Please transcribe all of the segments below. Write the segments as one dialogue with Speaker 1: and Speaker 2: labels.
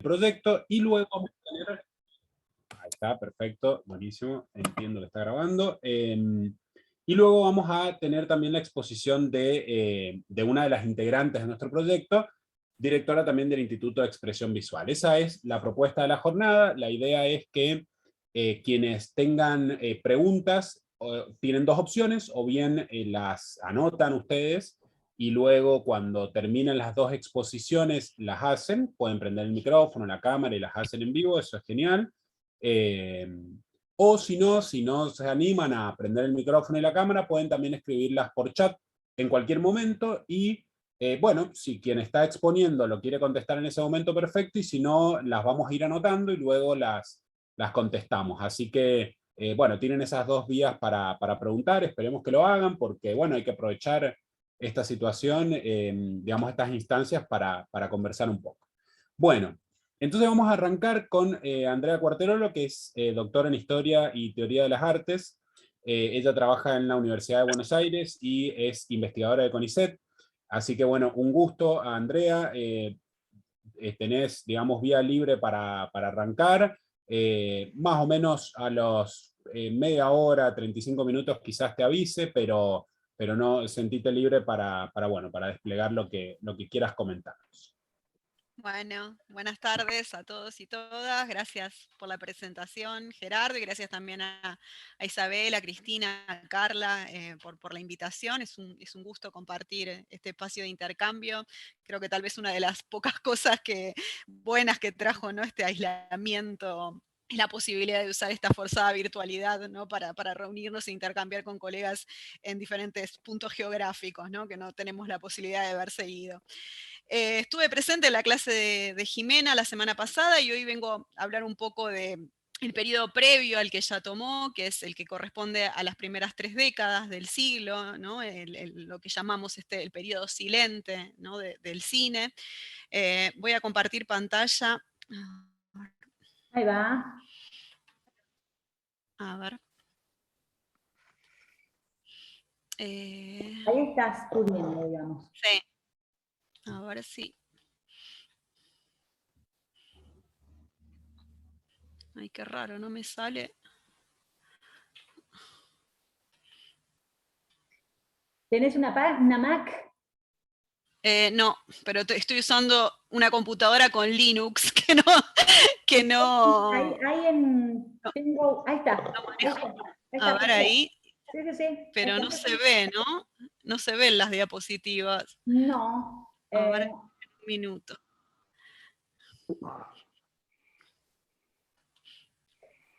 Speaker 1: proyecto, y luego vamos a tener... Ahí está, perfecto, buenísimo, entiendo que está grabando. Y luego vamos a tener también la exposición de una de las integrantes de nuestro proyecto, directora también del Instituto de Expresión Visual. Esa es la propuesta de la jornada. La idea es que quienes tengan preguntas tienen dos opciones: o bien las anotan ustedes y luego cuando terminen las dos exposiciones las hacen, pueden prender el micrófono, la cámara y las hacen en vivo, eso es genial. Eh, o si no se animan a prender el micrófono y la cámara, pueden también escribirlas por chat en cualquier momento y bueno, si quien está exponiendo lo quiere contestar en ese momento, perfecto, y si no, las vamos a ir anotando y luego las contestamos. Así que, bueno, tienen esas dos vías para preguntar, esperemos que lo hagan, porque, bueno, hay que aprovechar esta situación, digamos, estas instancias para conversar un poco. Bueno, entonces vamos a arrancar con Andrea Cuarterolo, que es doctora en Historia y Teoría de las Artes. Ella trabaja en la Universidad de Buenos Aires y es investigadora de CONICET. Así que bueno, un gusto, Andrea. Tenés, digamos, vía libre para arrancar. Más o menos a los media hora, 35 minutos quizás te avise, pero no, sentite libre bueno, para desplegar lo que quieras comentarnos.
Speaker 2: Bueno, buenas tardes a todos y todas. Gracias por la presentación, Gerardo, y gracias también a Isabel, a Cristina, a Carla por la invitación. Es un gusto compartir este espacio de intercambio. Creo que tal vez una de las pocas cosas buenas que trajo, ¿no?, este aislamiento es la posibilidad de usar esta forzada virtualidad, ¿no?, para reunirnos e intercambiar con colegas en diferentes puntos geográficos, ¿no?, que no tenemos la posibilidad de ver seguido. Estuve presente en la clase de Jimena la semana pasada y hoy vengo a hablar un poco del periodo previo al que ella tomó, que es el que corresponde a las primeras 3 décadas del siglo, ¿no?, lo que llamamos el periodo silente, ¿no?, del cine. Voy a compartir pantalla.
Speaker 3: Ahí va.
Speaker 2: A ver.
Speaker 3: Ahí estás pudiendo, digamos.
Speaker 2: Sí. A ver si... Ay, qué raro, no me sale.
Speaker 3: ¿Tenés una Mac?
Speaker 2: No, pero estoy usando una computadora con Linux que no...
Speaker 3: Ahí está.
Speaker 2: A ver ahí,
Speaker 3: Sí.
Speaker 2: pero no se ve, ¿no? No se ven las diapositivas.
Speaker 3: No.
Speaker 2: A ver, un minuto.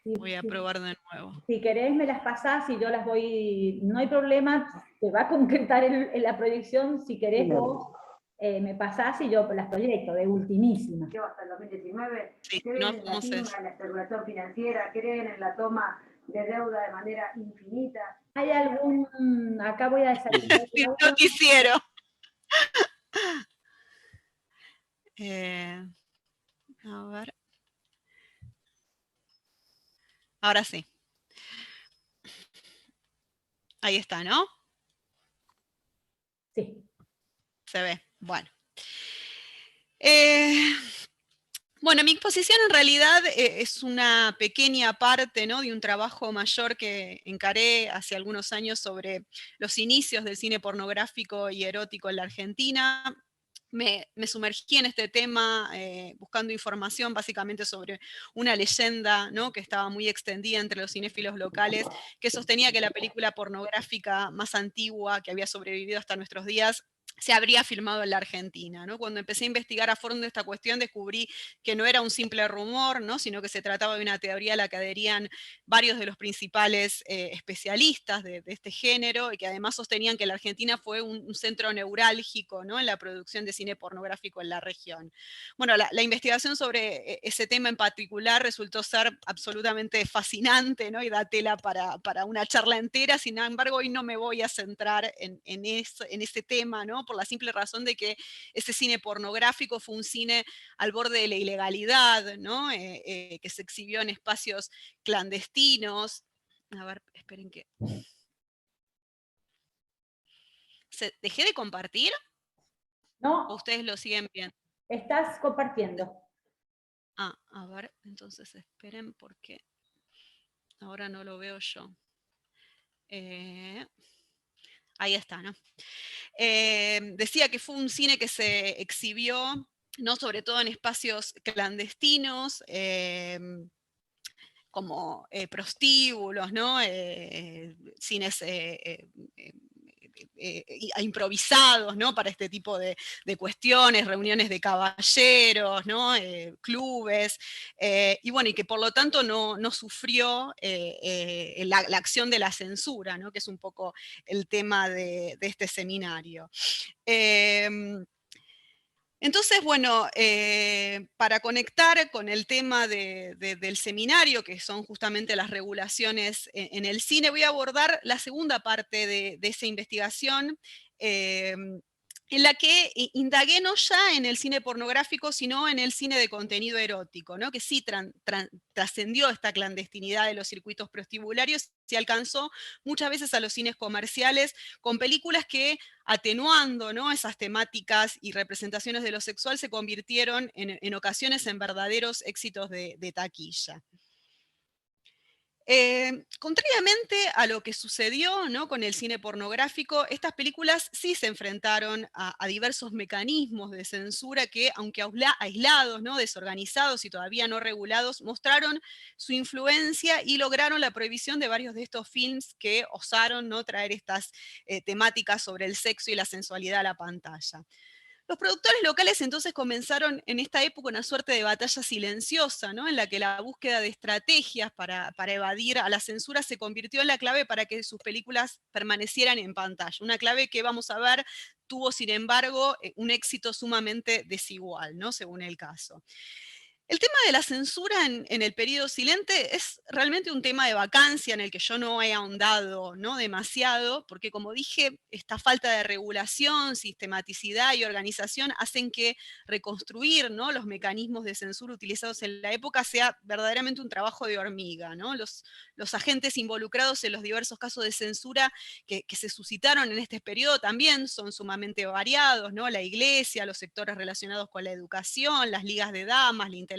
Speaker 2: Voy a probar de nuevo.
Speaker 3: Si querés me las pasás y yo las voy, no hay problema, te va a concretar la proyección, si querés vos me pasás y yo las proyecto de ultimísima.
Speaker 4: Hasta el 2019,
Speaker 2: sí,
Speaker 4: creen
Speaker 2: no,
Speaker 4: en la timba, en la especulación financiera, creen en la toma de deuda de manera infinita.
Speaker 3: ¿Hay algún, acá voy a desactivar el audio?
Speaker 2: Noticiero. A ver. Ahora sí. Ahí está, ¿no?
Speaker 3: Sí.
Speaker 2: Se ve. Bueno. Bueno, mi exposición en realidad es una pequeña parte, ¿no?, de un trabajo mayor que encaré hace algunos años sobre los inicios del cine pornográfico y erótico en la Argentina. Me sumergí en este tema buscando información básicamente sobre una leyenda, ¿no?, que estaba muy extendida entre los cinéfilos locales, que sostenía que la película pornográfica más antigua que había sobrevivido hasta nuestros días se habría filmado en la Argentina, ¿no? Cuando empecé a investigar a fondo esta cuestión, descubrí que no era un simple rumor, ¿no?, sino que se trataba de una teoría a la que adherían varios de los principales especialistas de este género, y que además sostenían que la Argentina fue un centro neurálgico, ¿no?, en la producción de cine pornográfico en la región. Bueno, la investigación sobre ese tema en particular resultó ser absolutamente fascinante, ¿no?, y da tela para una charla entera. Sin embargo, hoy no me voy a centrar en ese tema, ¿no?, por la simple razón de que ese cine pornográfico fue un cine al borde de la ilegalidad, ¿no?, que se exhibió en espacios clandestinos. A ver, esperen que... ¿Dejé de compartir?
Speaker 3: No.
Speaker 2: ¿O ustedes lo siguen viendo?
Speaker 3: Estás compartiendo.
Speaker 2: A ver, entonces esperen porque ahora no lo veo yo. Ahí está, ¿no? Decía que fue un cine que se exhibió, ¿no? Sobre todo en espacios clandestinos, como prostíbulos, ¿no? Cines improvisados, ¿no? Para este tipo de cuestiones, reuniones de caballeros, ¿no? Clubes, y bueno, y que por lo tanto no sufrió la acción de la censura, ¿no? Que es un poco el tema de este seminario. Entonces, bueno, para conectar con el tema del seminario, que son justamente las regulaciones en el cine, voy a abordar la segunda parte de esa investigación, en la que indagué no ya en el cine pornográfico, sino en el cine de contenido erótico, ¿no? Que sí trascendió esta clandestinidad de los circuitos prostibularios y alcanzó muchas veces a los cines comerciales con películas que, atenuando, ¿no? Esas temáticas y representaciones de lo sexual, se convirtieron en ocasiones en verdaderos éxitos de taquilla. Contrariamente a lo que sucedió, ¿no? Con el cine pornográfico, estas películas sí se enfrentaron a diversos mecanismos de censura que, aunque aislados, ¿no? Desorganizados y todavía no regulados, mostraron su influencia y lograron la prohibición de varios de estos films que osaron, ¿no? Traer estas temáticas sobre el sexo y la sensualidad a la pantalla. Los productores locales entonces comenzaron en esta época una suerte de batalla silenciosa, ¿no? En la que la búsqueda de estrategias para evadir a la censura se convirtió en la clave para que sus películas permanecieran en pantalla. Una clave que, vamos a ver, tuvo, sin embargo, un éxito sumamente desigual, ¿no? Según el caso. El tema de la censura en el periodo silente es realmente un tema de vacancia en el que yo no he ahondado, ¿no? Demasiado, porque como dije, esta falta de regulación, sistematicidad y organización hacen que reconstruir, ¿no? Los mecanismos de censura utilizados en la época sea verdaderamente un trabajo de hormiga, ¿no? Los agentes involucrados en los diversos casos de censura que se suscitaron en este periodo también son sumamente variados, ¿no? La iglesia, los sectores relacionados con la educación, las ligas de damas, la intelectualidad.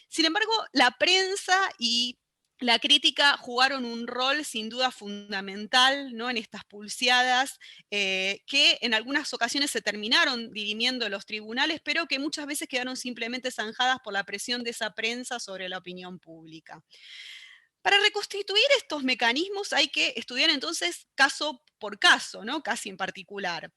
Speaker 2: Sin embargo, la prensa y la crítica jugaron un rol sin duda fundamental, ¿no? En estas pulseadas que en algunas ocasiones se terminaron dirimiendo los tribunales, pero que muchas veces quedaron simplemente zanjadas por la presión de esa prensa sobre la opinión pública. Para reconstituir estos mecanismos hay que estudiar entonces caso por caso, ¿no? Casi en particular.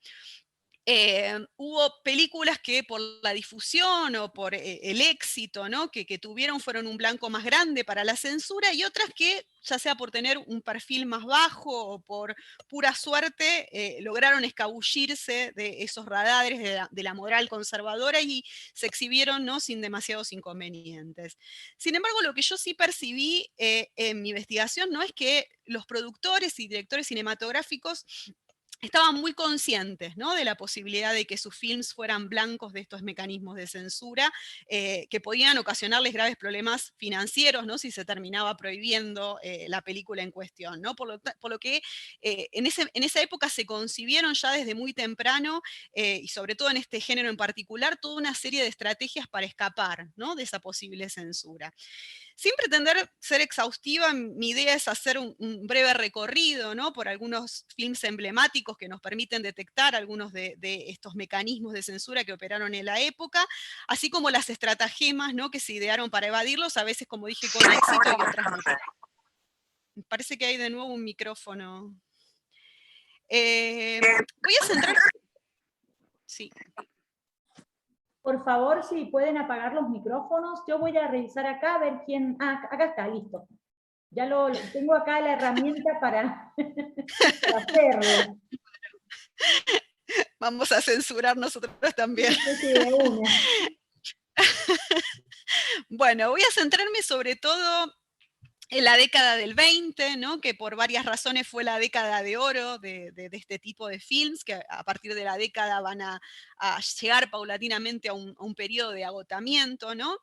Speaker 2: Hubo películas que por la difusión o por el éxito, ¿no? que tuvieron fueron un blanco más grande para la censura, y otras que, ya sea por tener un perfil más bajo o por pura suerte, lograron escabullirse de esos radares de la moral conservadora y se exhibieron, ¿no? Sin demasiados inconvenientes. Sin embargo, lo que yo sí percibí en mi investigación, ¿no? Es que los productores y directores cinematográficos estaban muy conscientes, ¿no? De la posibilidad de que sus films fueran blancos de estos mecanismos de censura, que podían ocasionarles graves problemas financieros, ¿no? Si se terminaba prohibiendo la película en cuestión, ¿no? Por lo que en esa época se concibieron ya desde muy temprano, y sobre todo en este género en particular, toda una serie de estrategias para escapar, ¿no? De esa posible censura. Sin pretender ser exhaustiva, mi idea es hacer un breve recorrido, ¿no? Por algunos films emblemáticos que nos permiten detectar algunos de estos mecanismos de censura que operaron en la época, así como las estratagemas, ¿no? Que se idearon para evadirlos, a veces, como dije, con éxito y otras no. Me parece que hay de nuevo un micrófono. Voy a centrar... Sí.
Speaker 3: Por favor, si pueden apagar los micrófonos, yo voy a revisar acá a ver quién... Ah, acá está, listo. Ya lo tengo acá la herramienta para, para hacerlo.
Speaker 2: Vamos a censurar nosotros también.
Speaker 3: Sí, de una.
Speaker 2: Bueno, voy a centrarme sobre todo en la década del 20, ¿no? Que por varias razones fue la década de oro de este tipo de films, que a partir de la década van a llegar paulatinamente a un periodo de agotamiento, ¿no?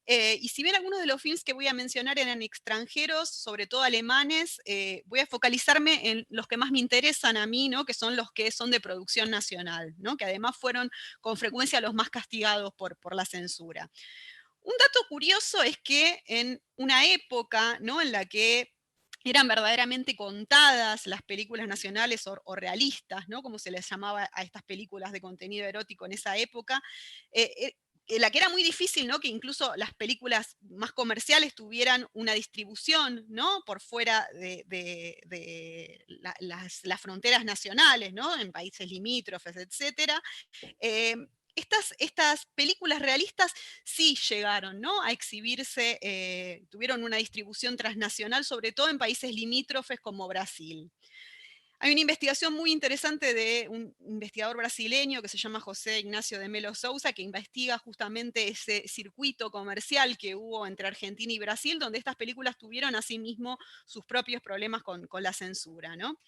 Speaker 2: Y si bien algunos de los films que voy a mencionar eran extranjeros, sobre todo alemanes, voy a focalizarme en los que más me interesan a mí, ¿no? Que son los que son de producción nacional, ¿no? Que además fueron con frecuencia los más castigados por la censura. Un dato curioso es que en una época, ¿no?, en la que eran verdaderamente contadas las películas nacionales o realistas, ¿no?, como se les llamaba a estas películas de contenido erótico en esa época, la que era muy difícil, ¿no?, que incluso las películas más comerciales tuvieran una distribución, ¿no?, por fuera de las fronteras nacionales, ¿no?, en países limítrofes, etcétera. Eh, estas películas realistas sí llegaron, ¿no?, a exhibirse, tuvieron una distribución transnacional, sobre todo en países limítrofes como Brasil. Hay una investigación muy interesante de un investigador brasileño que se llama José Ignacio de Melo Souza, que investiga justamente ese circuito comercial que hubo entre Argentina y Brasil, donde estas películas tuvieron asimismo sus propios problemas con la censura, ¿no?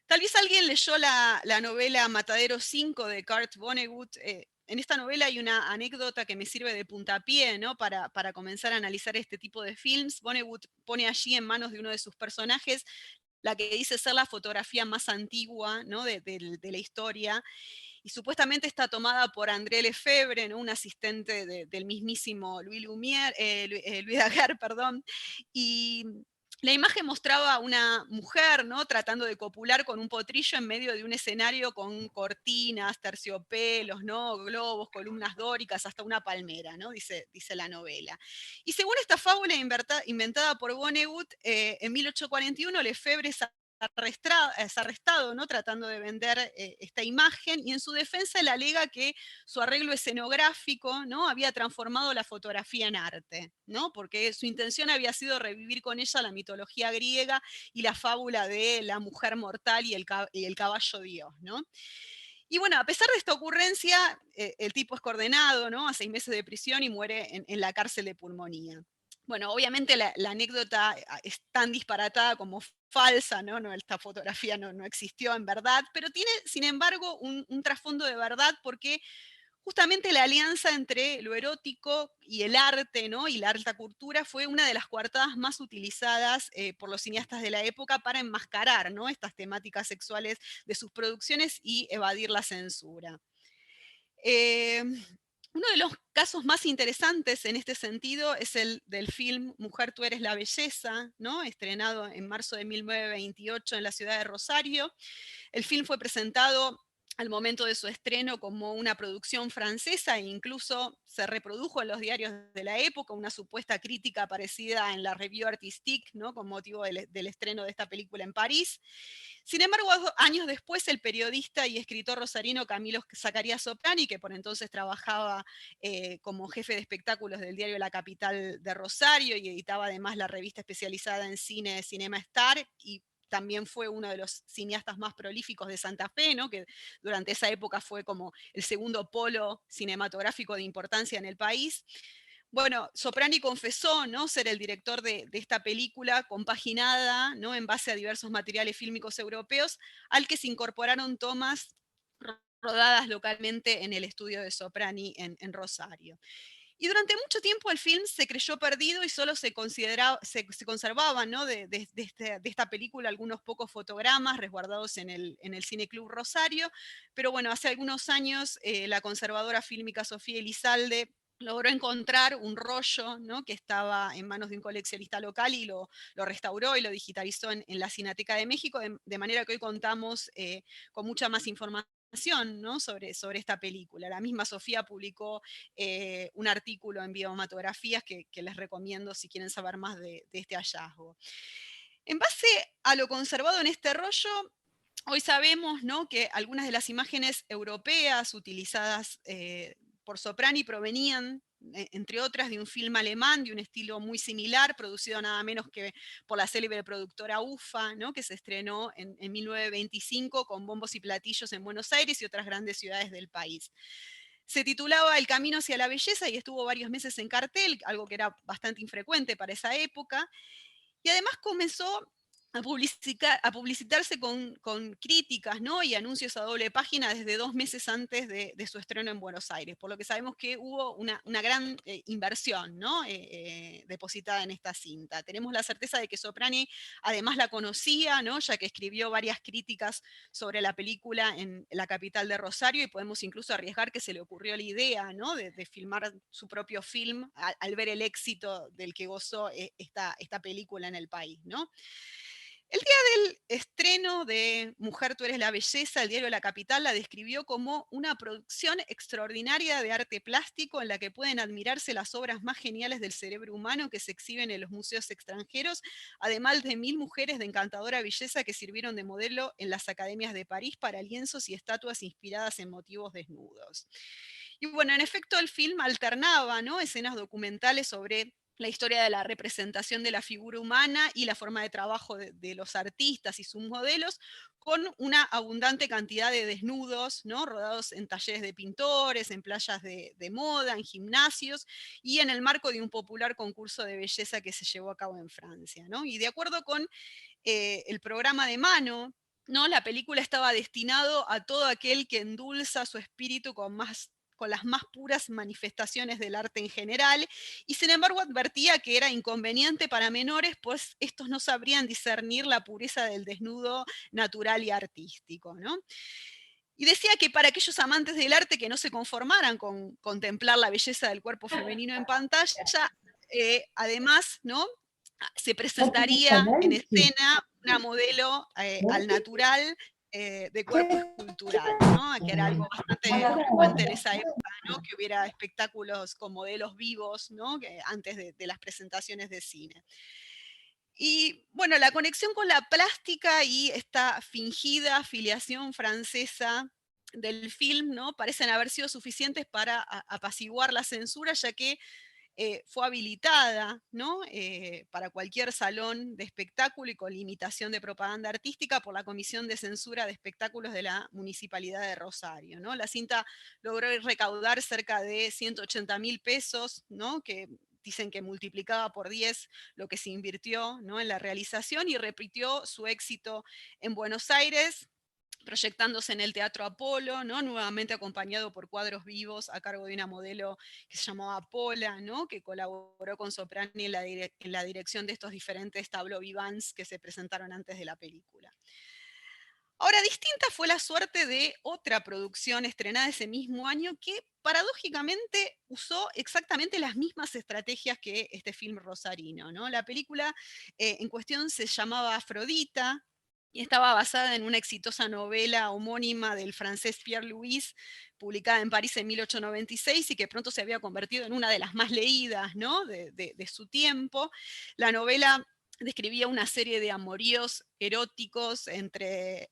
Speaker 2: Tal vez alguien leyó la novela Matadero 5 de Kurt Vonnegut. En esta novela hay una anécdota que me sirve de puntapié, ¿no?, para comenzar a analizar este tipo de films. Vonnegut pone allí en manos de uno de sus personajes la que dice ser la fotografía más antigua, ¿no?, de la historia, y supuestamente está tomada por André Lefebvre, ¿no?, un asistente del mismísimo Louis Lumière, Louis Daguerre, perdón, y la imagen mostraba a una mujer, ¿no?, tratando de copular con un potrillo en medio de un escenario con cortinas, terciopelos, ¿no?, globos, columnas dóricas, hasta una palmera, ¿no?, dice la novela. Y según esta fábula inventada por Vonnegut, en 1841 Lefebvre es arrestado, ¿no?, tratando de vender esta imagen, y en su defensa él alega que su arreglo escenográfico, ¿no?, había transformado la fotografía en arte, ¿no?, porque su intención había sido revivir con ella la mitología griega y la fábula de la mujer mortal y el caballo Dios, ¿no? Y bueno, a pesar de esta ocurrencia, el tipo es condenado, ¿no?, a 6 meses de prisión y muere en la cárcel de pulmonía. Bueno, obviamente la anécdota es tan disparatada como falsa, ¿no? Esta fotografía no existió en verdad, pero tiene, sin embargo, un trasfondo de verdad, porque justamente la alianza entre lo erótico y el arte, ¿no?, y la alta cultura fue una de las coartadas más utilizadas por los cineastas de la época para enmascarar, ¿no?, estas temáticas sexuales de sus producciones y evadir la censura. Eh, Uno de los casos más interesantes en este sentido es el del film Mujer, tú eres la belleza, ¿no?, estrenado en marzo de 1928 en la ciudad de Rosario. El film fue presentado al momento de su estreno como una producción francesa e incluso se reprodujo en los diarios de la época, una supuesta crítica aparecida en la Revue Artistique, ¿no?, con motivo del estreno de esta película en París. Sin embargo, años después, el periodista y escritor rosarino Camilo Zacarías Soprani, que por entonces trabajaba como jefe de espectáculos del diario La Capital de Rosario y editaba además la revista especializada en cine, Cinema Star, y también fue uno de los cineastas más prolíficos de Santa Fe, ¿no?, que durante esa época fue como el segundo polo cinematográfico de importancia en el país. Bueno, Soprani confesó, ¿no?, ser el director de esta película compaginada, ¿no?, en base a diversos materiales fílmicos europeos, al que se incorporaron tomas rodadas localmente en el estudio de Soprani en Rosario. Y durante mucho tiempo el film se creyó perdido y solo se conservaban, ¿no?, de esta película algunos pocos fotogramas resguardados en el Cine Club Rosario, pero bueno, hace algunos años la conservadora fílmica Sofía Elizalde logró encontrar un rollo, ¿no?, que estaba en manos de un coleccionista local y lo restauró y lo digitalizó en la Cineteca de México, de manera que hoy contamos con mucha más información, ¿no?, sobre esta película. La misma Sofía publicó un artículo en Biomatografías que les recomiendo si quieren saber más de este hallazgo. En base a lo conservado en este rollo, hoy sabemos, ¿no?, que algunas de las imágenes europeas utilizadas por Soprani provenían, entre otras, de un film alemán de un estilo muy similar, producido nada menos que por la célebre productora UFA, ¿no?, que se estrenó en 1925 con bombos y platillos en Buenos Aires y otras grandes ciudades del país. Se titulaba El camino hacia la belleza y estuvo varios meses en cartel, algo que era bastante infrecuente para esa época. Y además comenzó a publicitarse con críticas, ¿no? Y anuncios a doble página desde 2 meses antes de su estreno en Buenos Aires, por lo que sabemos que hubo una gran inversión, ¿no? Depositada en esta cinta. Tenemos la certeza de que Soprani además la conocía, ¿no? Ya que escribió varias críticas sobre la película en la capital de Rosario, y podemos incluso arriesgar que se le ocurrió la idea, ¿no? de filmar su propio film al ver el éxito del que gozó esta película en el país, ¿no? El día del estreno de Mujer, tú eres la belleza, el diario La Capital la describió como una producción extraordinaria de arte plástico en la que pueden admirarse las obras más geniales del cerebro humano que se exhiben en los museos extranjeros, además de 1000 mujeres de encantadora belleza que sirvieron de modelo en las academias de París para lienzos y estatuas inspiradas en motivos desnudos. Y bueno, en efecto el film alternaba, ¿no? Escenas documentales sobre la historia de la representación de la figura humana y la forma de trabajo de los artistas y sus modelos, con una abundante cantidad de desnudos, ¿no? Rodados en talleres de pintores, en playas de moda, en gimnasios y en el marco de un popular concurso de belleza que se llevó a cabo en Francia, ¿no? Y de acuerdo con el programa de Mano, ¿no? La película estaba destinado a todo aquel que endulza su espíritu con las más puras manifestaciones del arte en general, y sin embargo advertía que era inconveniente para menores, pues estos no sabrían discernir la pureza del desnudo natural y artístico, ¿no? Y decía que para aquellos amantes del arte que no se conformaran con contemplar la belleza del cuerpo femenino en pantalla, además, ¿no? Se presentaría en escena una modelo al natural de cuerpo escultural, ¿no? Que era algo bastante frecuente en esa época, ¿no? Que hubiera espectáculos con modelos vivos, ¿no? Antes de las presentaciones de cine. Y bueno, la conexión con la plástica y esta fingida afiliación francesa del film, ¿no? Parecen haber sido suficientes para apaciguar la censura, ya que fue habilitada, ¿no? Para cualquier salón de espectáculo y con limitación de propaganda artística por la Comisión de Censura de Espectáculos de la Municipalidad de Rosario, ¿no? La cinta logró recaudar cerca de 180.000 pesos, ¿no? Que dicen que multiplicaba por 10 lo que se invirtió, ¿no? En la realización, y repitió su éxito en Buenos Aires, proyectándose en el Teatro Apolo, ¿no? Nuevamente acompañado por cuadros vivos a cargo de una modelo que se llamaba Pola, ¿no? Que colaboró con Soprani en la dirección de estos diferentes tableaux vivants que se presentaron antes de la película. Ahora, distinta fue la suerte de otra producción estrenada ese mismo año que paradójicamente usó exactamente las mismas estrategias que este film rosarino, ¿no? La película en cuestión se llamaba Afrodita y estaba basada en una exitosa novela homónima del francés Pierre Louis, publicada en París en 1896 y que pronto se había convertido en una de las más leídas, ¿no? de su tiempo. La novela describía una serie de amoríos eróticos entre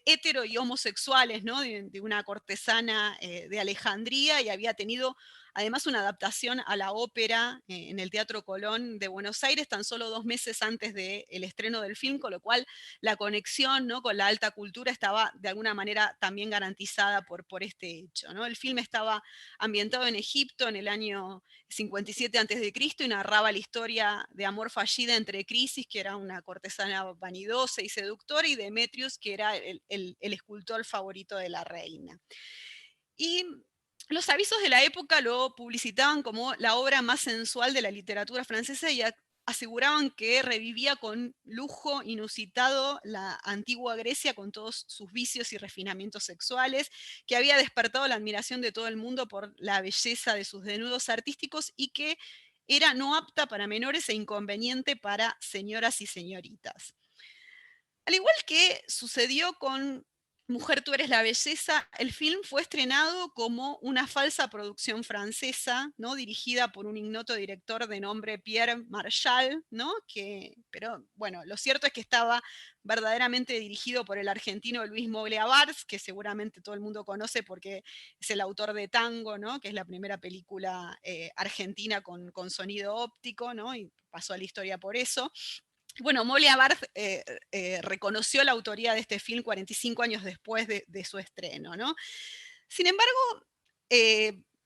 Speaker 2: hetero y homosexuales, ¿no? de una cortesana de Alejandría, y había tenido además una adaptación a la ópera en el Teatro Colón de Buenos Aires tan solo 2 meses antes del estreno del film, con lo cual la conexión, ¿no? con la alta cultura estaba de alguna manera también garantizada por este hecho, ¿no? El film estaba ambientado en Egipto en el año 57 a.C. y narraba la historia de amor fallida entre Crisis, que era una cortesana vanidosa y seductora, y Demetrius, que era el escultor favorito de la reina. Y los avisos de la época lo publicitaban como la obra más sensual de la literatura francesa y aseguraban que revivía con lujo inusitado la antigua Grecia con todos sus vicios y refinamientos sexuales, que había despertado la admiración de todo el mundo por la belleza de sus desnudos artísticos y que era no apta para menores e inconveniente para señoras y señoritas. Al igual que sucedió con Mujer, tú eres la belleza, el film fue estrenado como una falsa producción francesa, ¿no? Dirigida por un ignoto director de nombre Pierre Marchal, ¿no? Pero bueno, lo cierto es que estaba verdaderamente dirigido por el argentino Luis Mogliavars, que seguramente todo el mundo conoce porque es el autor de Tango, ¿no? Que es la primera película argentina con sonido óptico, ¿no? Y pasó a la historia por eso. Bueno, Mogliavars reconoció la autoría de este film 45 años después de su estreno, ¿no? Sin embargo,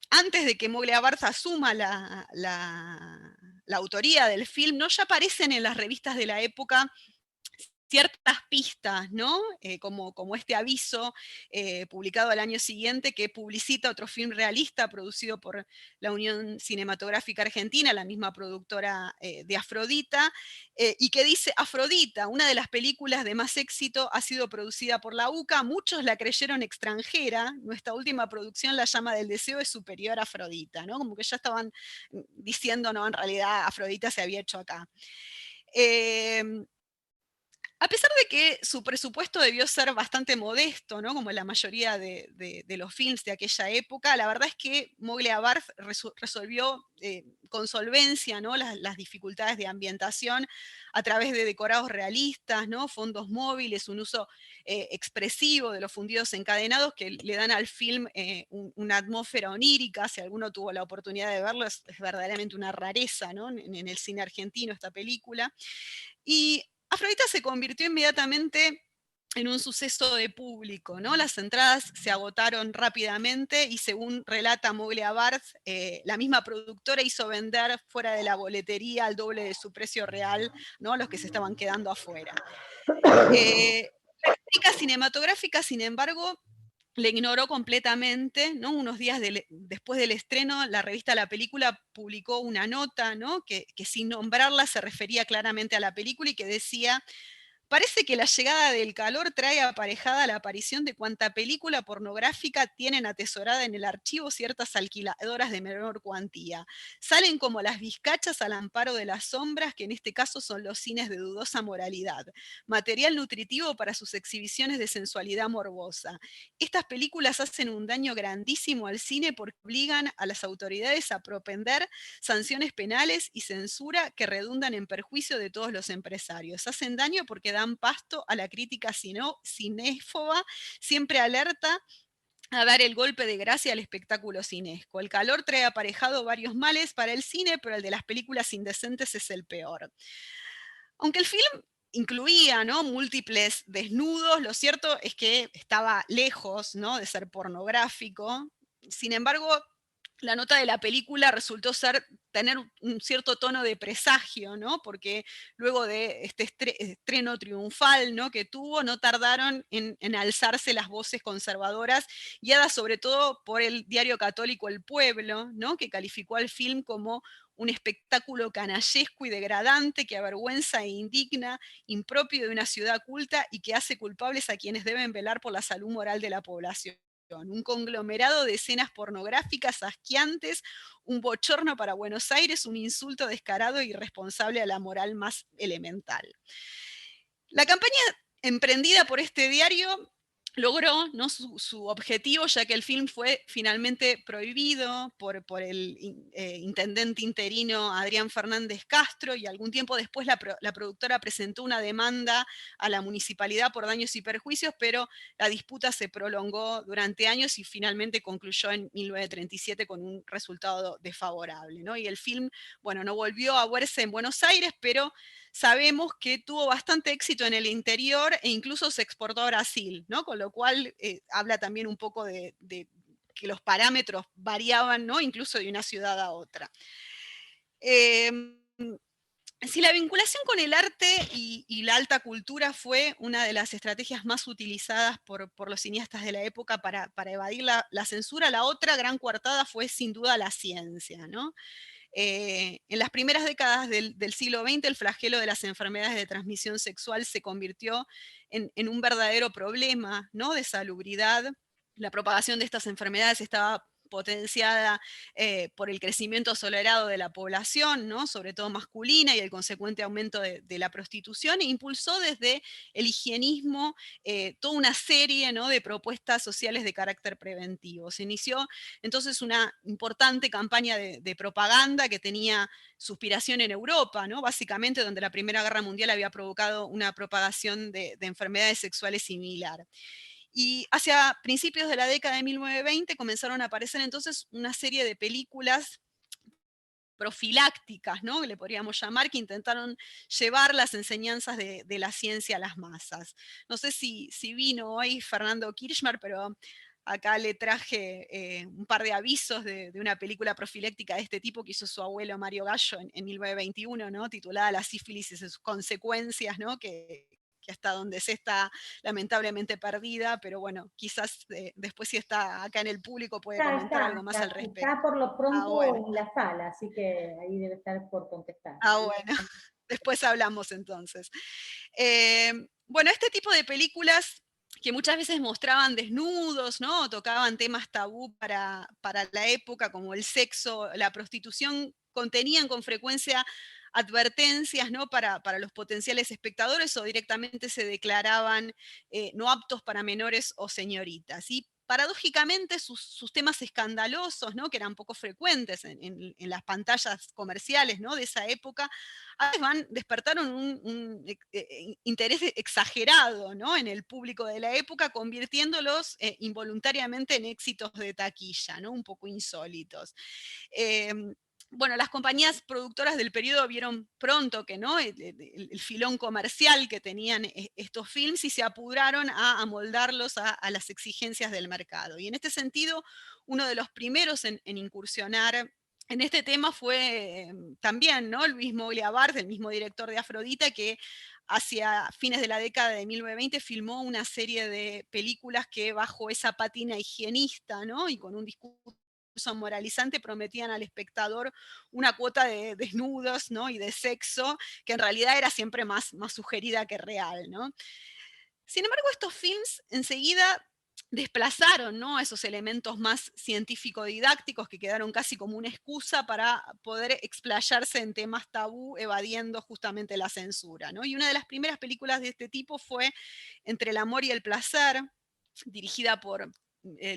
Speaker 2: antes de que Mogliavars asuma la autoría del film, ¿no? Ya aparecen en las revistas de la época ciertas pistas, ¿no? Como este aviso publicado al año siguiente que publicita otro film realista producido por la Unión Cinematográfica Argentina, la misma productora de Afrodita, y que dice: Afrodita, una de las películas de más éxito, ha sido producida por la UCA, muchos la creyeron extranjera, nuestra última producción, La llama del deseo, es superior a Afrodita, ¿no? Como que ya estaban diciendo, no, en realidad Afrodita se había hecho acá. A pesar de que su presupuesto debió ser bastante modesto, ¿no? Como la mayoría de los films de aquella época, la verdad es que Moglia Barth resolvió con solvencia, ¿no? las dificultades de ambientación a través de decorados realistas, ¿no? Fondos móviles, un uso expresivo de los fundidos encadenados que le dan al film una atmósfera onírica. Si alguno tuvo la oportunidad de verlo, es verdaderamente una rareza, ¿no? en el cine argentino esta película. Y Afrodita se convirtió inmediatamente en un suceso de público, ¿no? Las entradas se agotaron rápidamente y, según relata Moglia Barth, la misma productora hizo vender fuera de la boletería al doble de su precio real, ¿no? Los que se estaban quedando afuera. La crítica cinematográfica, sin embargo, le ignoró completamente, ¿no? Unos días después del estreno, la revista La Película publicó una nota, ¿no? que sin nombrarla se refería claramente a la película y que decía: parece que la llegada del calor trae aparejada la aparición de cuanta película pornográfica tienen atesorada en el archivo ciertas alquiladoras de menor cuantía. Salen como las vizcachas al amparo de las sombras, que en este caso son los cines de dudosa moralidad. Material nutritivo para sus exhibiciones de sensualidad morbosa. Estas películas hacen un daño grandísimo al cine porque obligan a las autoridades a propender sanciones penales y censura que redundan en perjuicio de todos los empresarios. Hacen daño porque dan pasto a la crítica cinéfoba, siempre alerta a dar el golpe de gracia al espectáculo cinesco. El calor trae aparejado varios males para el cine, pero el de las películas indecentes es el peor. Aunque el film incluía, ¿no? múltiples desnudos, lo cierto es que estaba lejos, ¿no? de ser pornográfico. Sin embargo, la nota de la película resultó tener un cierto tono de presagio, ¿no? Porque luego de este estreno triunfal, ¿no? que tuvo, no tardaron en alzarse las voces conservadoras, guiadas sobre todo por el diario católico El Pueblo, ¿no? que calificó al film como un espectáculo canallesco y degradante que avergüenza e indigna, impropio de una ciudad culta y que hace culpables a quienes deben velar por la salud moral de la población. Un conglomerado de escenas pornográficas asqueantes, un bochorno para Buenos Aires, un insulto descarado e irresponsable a la moral más elemental. La campaña emprendida por este diario logró, ¿no? su objetivo, ya que el film fue finalmente prohibido por el intendente interino Adrián Fernández Castro, y algún tiempo después la productora presentó una demanda a la municipalidad por daños y perjuicios, pero la disputa se prolongó durante años y finalmente concluyó en 1937 con un resultado desfavorable, ¿no? Y el film, bueno, no volvió a verse en Buenos Aires, pero sabemos que tuvo bastante éxito en el interior e incluso se exportó a Brasil, ¿no? Con lo cual habla también un poco de que los parámetros variaban, ¿no? incluso de una ciudad a otra. Si la vinculación con el arte y la alta cultura fue una de las estrategias más utilizadas por los cineastas de la época para evadir la censura, la otra gran coartada fue sin duda la ciencia, ¿no? En las primeras décadas del siglo XX, el flagelo de las enfermedades de transmisión sexual se convirtió en un verdadero problema, ¿no? de salubridad. La propagación de estas enfermedades estaba potenciada por el crecimiento acelerado de la población, ¿no? sobre todo masculina, y el consecuente aumento de la prostitución, e impulsó desde el higienismo toda una serie, ¿no? de propuestas sociales de carácter preventivo. Se inició entonces una importante campaña de propaganda que tenía su inspiración en Europa, ¿no? básicamente donde la Primera Guerra Mundial había provocado una propagación de enfermedades sexuales similar. Y hacia principios de la década de 1920 comenzaron a aparecer entonces una serie de películas profilácticas, ¿no? que le podríamos llamar, que intentaron llevar las enseñanzas de la ciencia a las masas. No sé si vino hoy Fernando Kirchner, pero acá le traje un par de avisos de una película profiláctica de este tipo que hizo su abuelo Mario Gallo en 1921, ¿no? titulada La sífilis y sus consecuencias, ¿no? que que hasta donde sé está lamentablemente perdida, pero bueno, quizás después si está acá en el público puede comentar algo más al respecto.
Speaker 3: Está por lo pronto
Speaker 2: Bueno.
Speaker 3: en la sala, así que ahí debe estar por contestar.
Speaker 2: Bueno, después hablamos entonces. Bueno, este tipo de películas que muchas veces mostraban desnudos, ¿no? Tocaban temas tabú para la época, como el sexo, la prostitución, contenían con frecuencia advertencias, ¿no? para los potenciales espectadores, o directamente se declaraban no aptos para menores o señoritas. Y paradójicamente sus temas escandalosos, ¿no? que eran poco frecuentes en las pantallas comerciales, ¿no? de esa época, a veces despertaron un interés exagerado, ¿no? en el público de la época, convirtiéndolos involuntariamente en éxitos de taquilla, ¿no? un poco insólitos. Bueno, las compañías productoras del periodo vieron pronto que no el filón comercial que tenían estos films, y se apuraron a amoldarlos a las exigencias del mercado. Y en este sentido, uno de los primeros en incursionar en este tema fue también, ¿no? Luis Moglia Barth, el mismo director de Afrodita, que hacia fines de la década de 1920 filmó una serie de películas que, bajo esa pátina higienista, ¿no? y con un discurso moralizante, prometían al espectador una cuota de desnudos, ¿no? y de sexo, que en realidad era siempre más sugerida que real, ¿no? Sin embargo, estos films enseguida desplazaron, ¿no? esos elementos más científico-didácticos, que quedaron casi como una excusa para poder explayarse en temas tabú, evadiendo justamente la censura, ¿no? Y una de las primeras películas de este tipo fue Entre el amor y el placer, dirigida por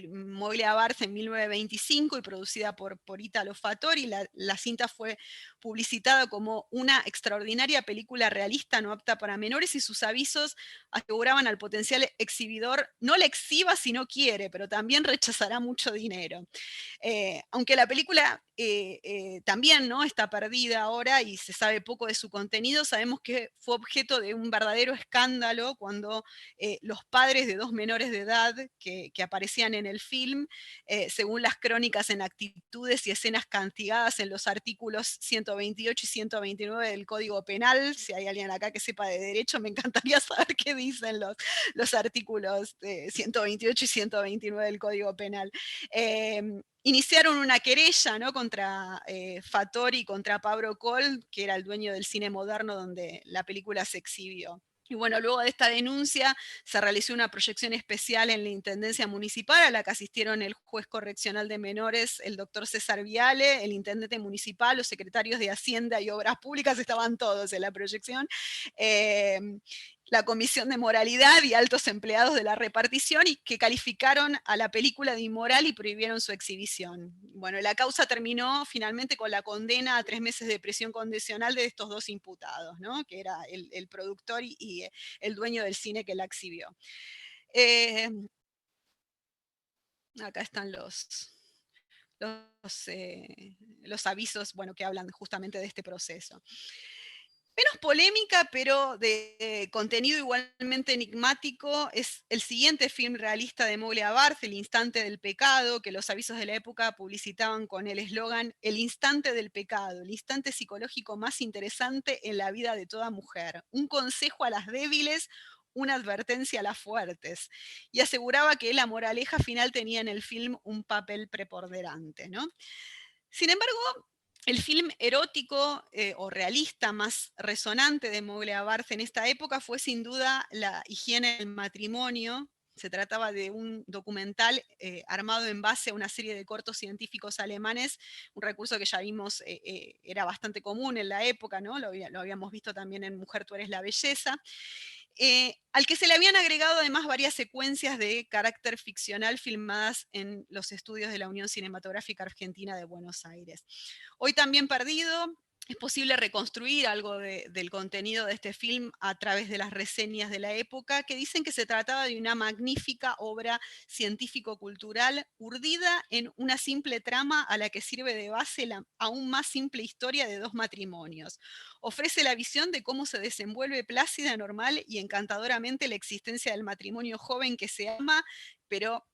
Speaker 2: Moglia Barth en 1925 y producida por Italo Fattori. La cinta fue publicitada como una extraordinaria película realista no apta para menores, y sus avisos aseguraban al potencial exhibidor: no la exhiba si no quiere, pero también rechazará mucho dinero. Aunque la película también, ¿no? está perdida ahora y se sabe poco de su contenido, sabemos que fue objeto de un verdadero escándalo cuando los padres de dos menores de edad que aparecían en el film, según las crónicas en actitudes y escenas castigadas en los artículos 128 y 129 del Código Penal. Si hay alguien acá que sepa de derecho, me encantaría saber qué dicen los artículos 128 y 129 del Código Penal. Iniciaron una querella, ¿no? contra Fattori y contra Pablo Coll, que era el dueño del cine moderno donde la película se exhibió. Y bueno, luego de esta denuncia se realizó una proyección especial en la Intendencia Municipal, a la que asistieron el juez correccional de menores, el doctor César Viale, el intendente municipal, los secretarios de Hacienda y Obras Públicas, estaban todos en la proyección, la Comisión de Moralidad y altos empleados de la repartición, y que calificaron a la película de inmoral y prohibieron su exhibición. Bueno, la causa terminó finalmente con la condena a 3 meses de prisión condicional de estos dos imputados, ¿no? que era el productor y el dueño del cine que la exhibió. Acá están los avisos, bueno, que hablan justamente de este proceso. Menos polémica, pero de contenido igualmente enigmático, es el siguiente film realista de Moglia Barth, El instante del pecado, que los avisos de la época publicitaban con el eslogan: el instante del pecado, el instante psicológico más interesante en la vida de toda mujer, un consejo a las débiles, una advertencia a las fuertes. Y aseguraba que la moraleja final tenía en el film un papel preponderante, ¿no? Sin embargo, el film erótico o realista más resonante de Moglia Barth en esta época fue sin duda La higiene del matrimonio. Se trataba de un documental armado en base a una serie de cortos científicos alemanes, un recurso que ya vimos era bastante común en la época, ¿no? Lo habíamos visto también en Mujer, tú eres la belleza. Al que se le habían agregado además varias secuencias de carácter ficcional filmadas en los estudios de la Unión Cinematográfica Argentina de Buenos Aires. Hoy también perdido, es posible reconstruir algo del contenido de este film a través de las reseñas de la época, que dicen que se trataba de una magnífica obra científico-cultural urdida en una simple trama a la que sirve de base la aún más simple historia de dos matrimonios. Ofrece la visión de cómo se desenvuelve plácida, normal y encantadoramente la existencia del matrimonio joven que se ama, pero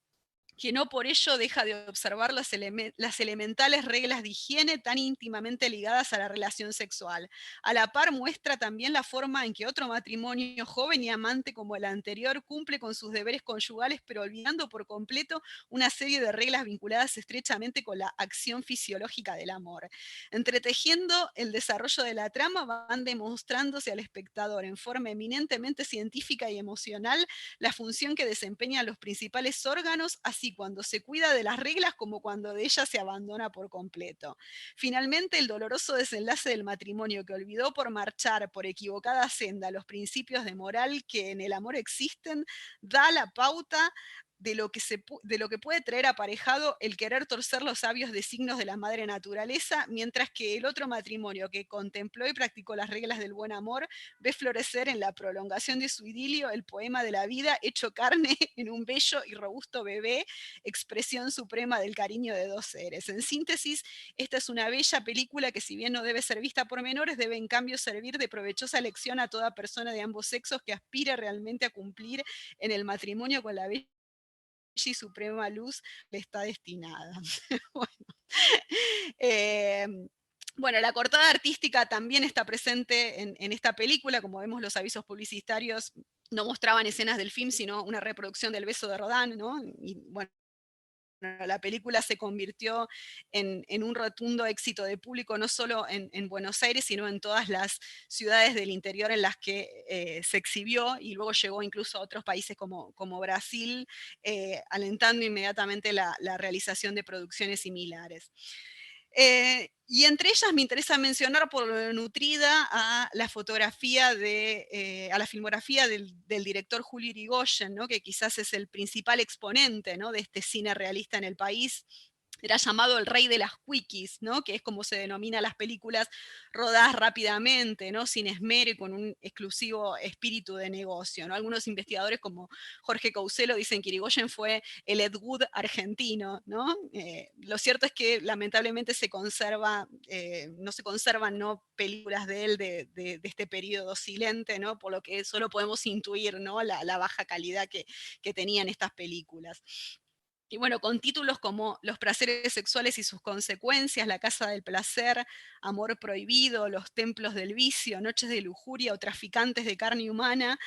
Speaker 2: que no por ello deja de observar las elementales reglas de higiene tan íntimamente ligadas a la relación sexual. A la par muestra también la forma en que otro matrimonio joven y amante como el anterior cumple con sus deberes conyugales, pero olvidando por completo una serie de reglas vinculadas estrechamente con la acción fisiológica del amor. Entretejiendo el desarrollo de la trama, van demostrándose al espectador en forma eminentemente científica y emocional la función que desempeñan los principales órganos, así cuando se cuida de las reglas como cuando de ellas se abandona por completo. Finalmente, el doloroso desenlace del matrimonio que olvidó por marchar por equivocada senda los principios de moral que en el amor existen, da la pauta de lo que puede traer aparejado el querer torcer los sabios designios de la madre naturaleza, mientras que el otro matrimonio que contempló y practicó las reglas del buen amor ve florecer en la prolongación de su idilio el poema de la vida hecho carne en un bello y robusto bebé, expresión suprema del cariño de dos seres. En síntesis, esta es una bella película que, si bien no debe ser vista por menores, debe en cambio servir de provechosa lección a toda persona de ambos sexos que aspire realmente a cumplir en el matrimonio con la bella y suprema luz le está destinada. Bueno, eh, bueno, la cortada artística también está presente en esta película. Como vemos, los avisos publicitarios no mostraban escenas del film, sino una reproducción del beso de Rodin, ¿no? Y bueno, la película se convirtió en un rotundo éxito de público, no solo en Buenos Aires, sino en todas las ciudades del interior en las que se exhibió, y luego llegó incluso a otros países como Brasil, alentando inmediatamente la realización de producciones similares. Y entre ellas me interesa mencionar por lo nutrida a la fotografía a la filmografía del director Julio Irigoyen, ¿no? Que quizás es el principal exponente, ¿no?, de este cine realista en el país. Era llamado el rey de las quickies, ¿no?, que es como se denomina las películas rodadas rápidamente, ¿no?, sin esmero y con un exclusivo espíritu de negocio, ¿no? Algunos investigadores como Jorge Couselo dicen que Irigoyen fue el Ed Wood argentino, ¿no? Lo cierto es que lamentablemente no se conservan, ¿no?, películas de él de este periodo silente, ¿no?, por lo que solo podemos intuir, ¿no?, la baja calidad que tenían estas películas. Y bueno, con títulos como Los placeres sexuales y sus consecuencias, La casa del placer, Amor prohibido, Los templos del vicio, Noches de lujuria o Traficantes de carne humana,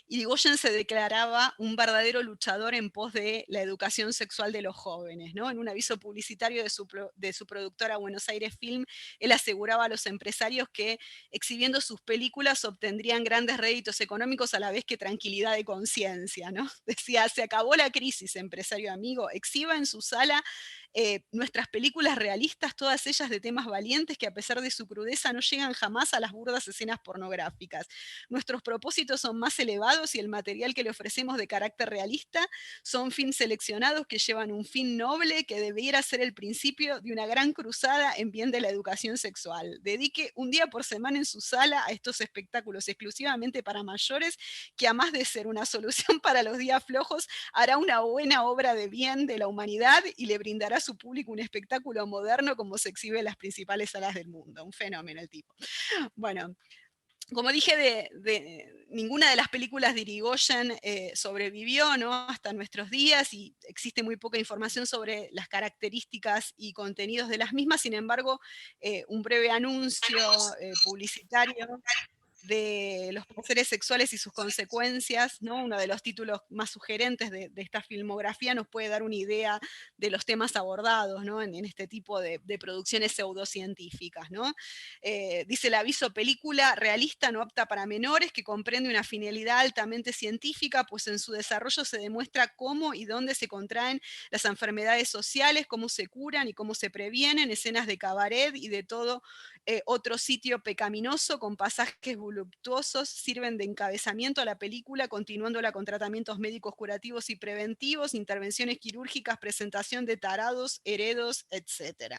Speaker 2: Irigoyen se declaraba un verdadero luchador en pos de la educación sexual de los jóvenes, ¿no? En un aviso publicitario de su productora Buenos Aires Film, él aseguraba a los empresarios que exhibiendo sus películas obtendrían grandes réditos económicos a la vez que tranquilidad de conciencia, ¿no? Decía: se acabó la crisis, empresario amigo, exhiba en su sala nuestras películas realistas, todas ellas de temas valientes que a pesar de su crudeza no llegan jamás a las burdas escenas pornográficas. Nuestros propósitos son más elevados y el material que le ofrecemos de carácter realista son films seleccionados que llevan un fin noble que debiera ser el principio de una gran cruzada en bien de la educación sexual. Dedique un día por semana en su sala a estos espectáculos exclusivamente para mayores, que a más de ser una solución para los días flojos, hará una buena obra de bien de la humanidad y le brindará a su público un espectáculo moderno como se exhibe en las principales salas del mundo. Un fenómeno el tipo. Bueno, como dije, ninguna de las películas de Irigoyen sobrevivió, ¿no?, hasta nuestros días, y existe muy poca información sobre las características y contenidos de las mismas. Sin embargo, un breve anuncio publicitario de Los placeres sexuales y sus consecuencias, ¿no?, uno de los títulos más sugerentes de esta filmografía, nos puede dar una idea de los temas abordados, ¿no?, en este tipo de producciones pseudocientíficas, ¿no? Dice el aviso: película realista no apta para menores, que comprende una finalidad altamente científica, pues en su desarrollo se demuestra cómo y dónde se contraen las enfermedades sociales, cómo se curan y cómo se previenen, escenas de cabaret y de todo otro sitio pecaminoso con pasajes voluptuosos sirven de encabezamiento a la película, continuándola con tratamientos médicos curativos y preventivos, intervenciones quirúrgicas, presentación de tarados, heredos, etc.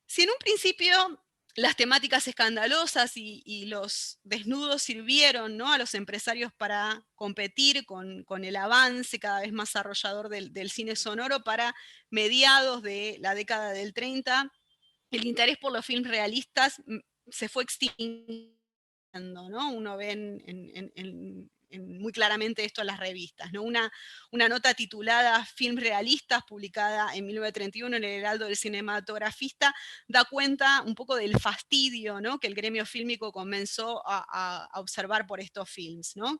Speaker 2: Si en un principio las temáticas escandalosas y los desnudos sirvieron, ¿no?, a los empresarios para competir con el avance cada vez más arrollador del cine sonoro, para mediados de la década del 30, el interés por los films realistas se fue extinguiendo, ¿no? Uno ve en muy claramente esto en las revistas, ¿no? Una nota titulada Films realistas, publicada en 1931 en el Heraldo del Cinematografista, da cuenta un poco del fastidio, ¿no?, que el gremio fílmico comenzó a observar por estos films, ¿no?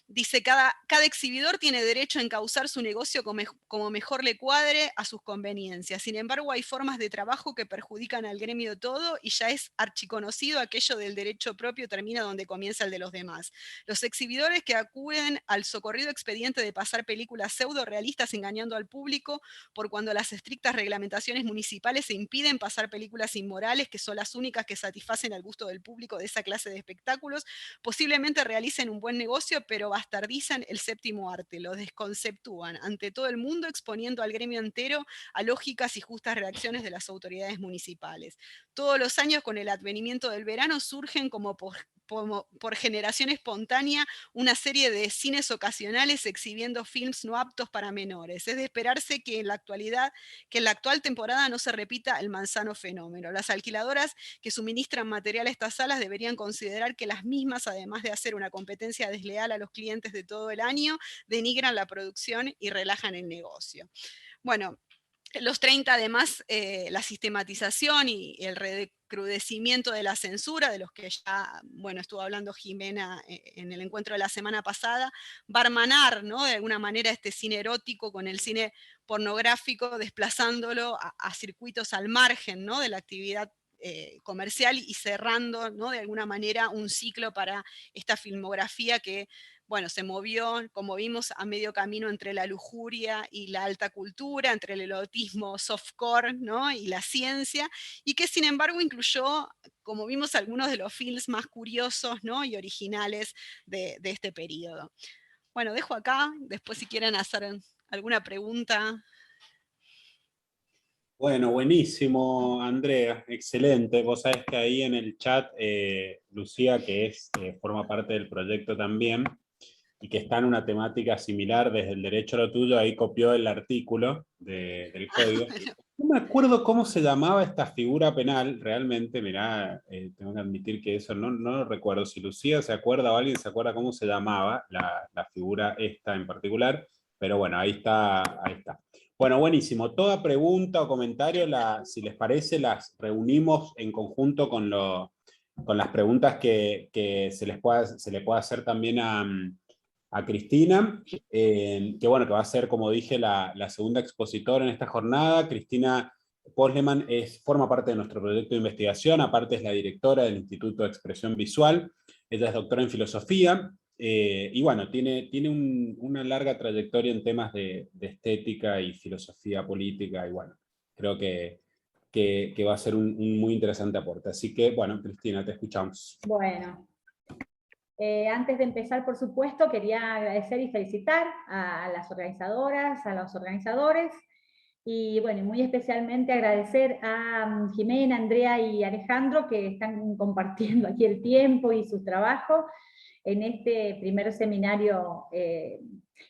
Speaker 2: Dice, cada exhibidor tiene derecho a encauzar su negocio como mejor le cuadre a sus conveniencias. Sin embargo, hay formas de trabajo que perjudican al gremio todo, y ya es archiconocido aquello del derecho propio termina donde comienza el de los demás. Los exhibidores que acuden al socorrido expediente de pasar películas pseudo realistas engañando al público, por cuando las estrictas reglamentaciones municipales se impiden pasar películas inmorales, que son las únicas que satisfacen al gusto del público de esa clase de espectáculos, posiblemente realicen un buen negocio, pero bastardizan el séptimo arte, lo desconceptúan ante todo el mundo, exponiendo al gremio entero a lógicas y justas reacciones de las autoridades municipales. Todos los años, con el advenimiento del verano, surgen como por generación espontánea una serie de cines ocasionales exhibiendo films no aptos para menores. Es de esperarse que en la actual temporada no se repita el manzano fenómeno. Las alquiladoras que suministran material a estas salas deberían considerar que las mismas, además de hacer una competencia desleal a los clientes de todo el año, denigran la producción y relajan el negocio. Bueno, los 30, además, la sistematización y el recrudecimiento de la censura, de los que ya, bueno, estuvo hablando Jimena en el encuentro de la semana pasada, va a hermanar, ¿no?, de alguna manera este cine erótico con el cine pornográfico, desplazándolo a circuitos al margen, ¿no?, de la actividad comercial, y cerrando, ¿no?, de alguna manera un ciclo para esta filmografía que, bueno, se movió, como vimos, a medio camino entre la lujuria y la alta cultura, entre el erotismo softcore, ¿no?, y la ciencia, y que sin embargo incluyó, como vimos, algunos de los films más curiosos, ¿no?, y originales de este periodo. Bueno, dejo acá, después si quieren hacer alguna pregunta.
Speaker 1: Bueno, buenísimo, Andrea, excelente. Vos sabés que ahí en el chat, Lucía, que forma parte del proyecto también, y que está en una temática similar desde el derecho a lo tuyo, ahí copió el artículo del código. No me acuerdo cómo se llamaba esta figura penal, realmente, mirá, tengo que admitir que eso no lo recuerdo. Si Lucía se acuerda o alguien se acuerda cómo se llamaba la figura esta en particular, pero bueno, ahí está, ahí está. Bueno, buenísimo. Toda pregunta o comentario, si les parece, las reunimos en conjunto con las preguntas que se le pueda hacer también a Cristina, que bueno, que va a ser, como dije, la segunda expositora en esta jornada. Cristina Posleman forma parte de nuestro proyecto de investigación, aparte es la directora del Instituto de Expresión Visual, ella es doctora en filosofía, y bueno, tiene una larga trayectoria en temas de estética y filosofía política, y bueno, creo que va a ser un muy interesante aporte. Así que, bueno, Cristina, te escuchamos.
Speaker 3: Bueno, antes de empezar, por supuesto, quería agradecer y felicitar a las organizadoras, a los organizadores, y bueno, muy especialmente agradecer a Jimena, Andrea y Alejandro, que están compartiendo aquí el tiempo y su trabajo en este primer seminario,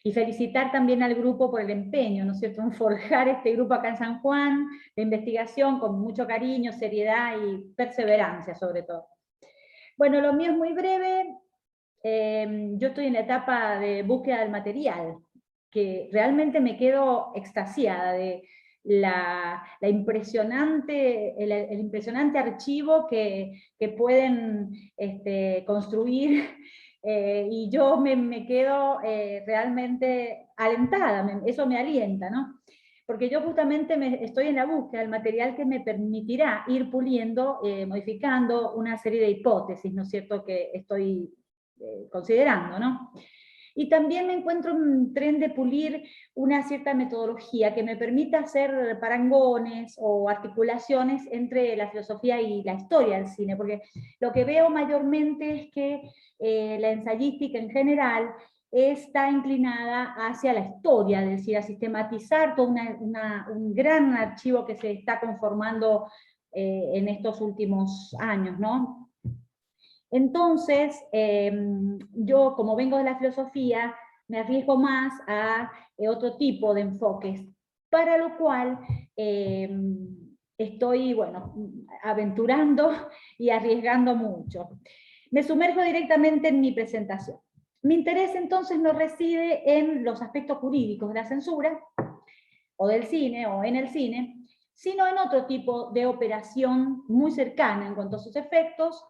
Speaker 3: y felicitar también al grupo por el empeño, ¿no es cierto?, en forjar este grupo acá en San Juan, de investigación con mucho cariño, seriedad y perseverancia sobre todo. Bueno, lo mío es muy breve. Yo estoy en la etapa de búsqueda del material, que realmente me quedo extasiada de el impresionante archivo que pueden construir, y yo me quedo realmente alentada, eso me alienta, ¿no? Porque yo justamente estoy en la búsqueda del material que me permitirá ir puliendo, modificando una serie de hipótesis, ¿no es cierto?, que estoy considerando, ¿no? Y también me encuentro en un tren de pulir una cierta metodología que me permita hacer parangones o articulaciones entre la filosofía y la historia del cine, porque lo que veo mayormente es que la ensayística en general está inclinada hacia la historia, es decir, a sistematizar todo un gran archivo que se está conformando en estos últimos años, ¿no? Entonces, yo, como vengo de la filosofía, me arriesgo más a otro tipo de enfoques, para lo cual estoy, bueno, aventurando y arriesgando mucho. Me sumerjo directamente en mi presentación. Mi interés entonces no reside en los aspectos jurídicos de la censura, o del cine, o en el cine, sino en otro tipo de operación muy cercana en cuanto a sus efectos,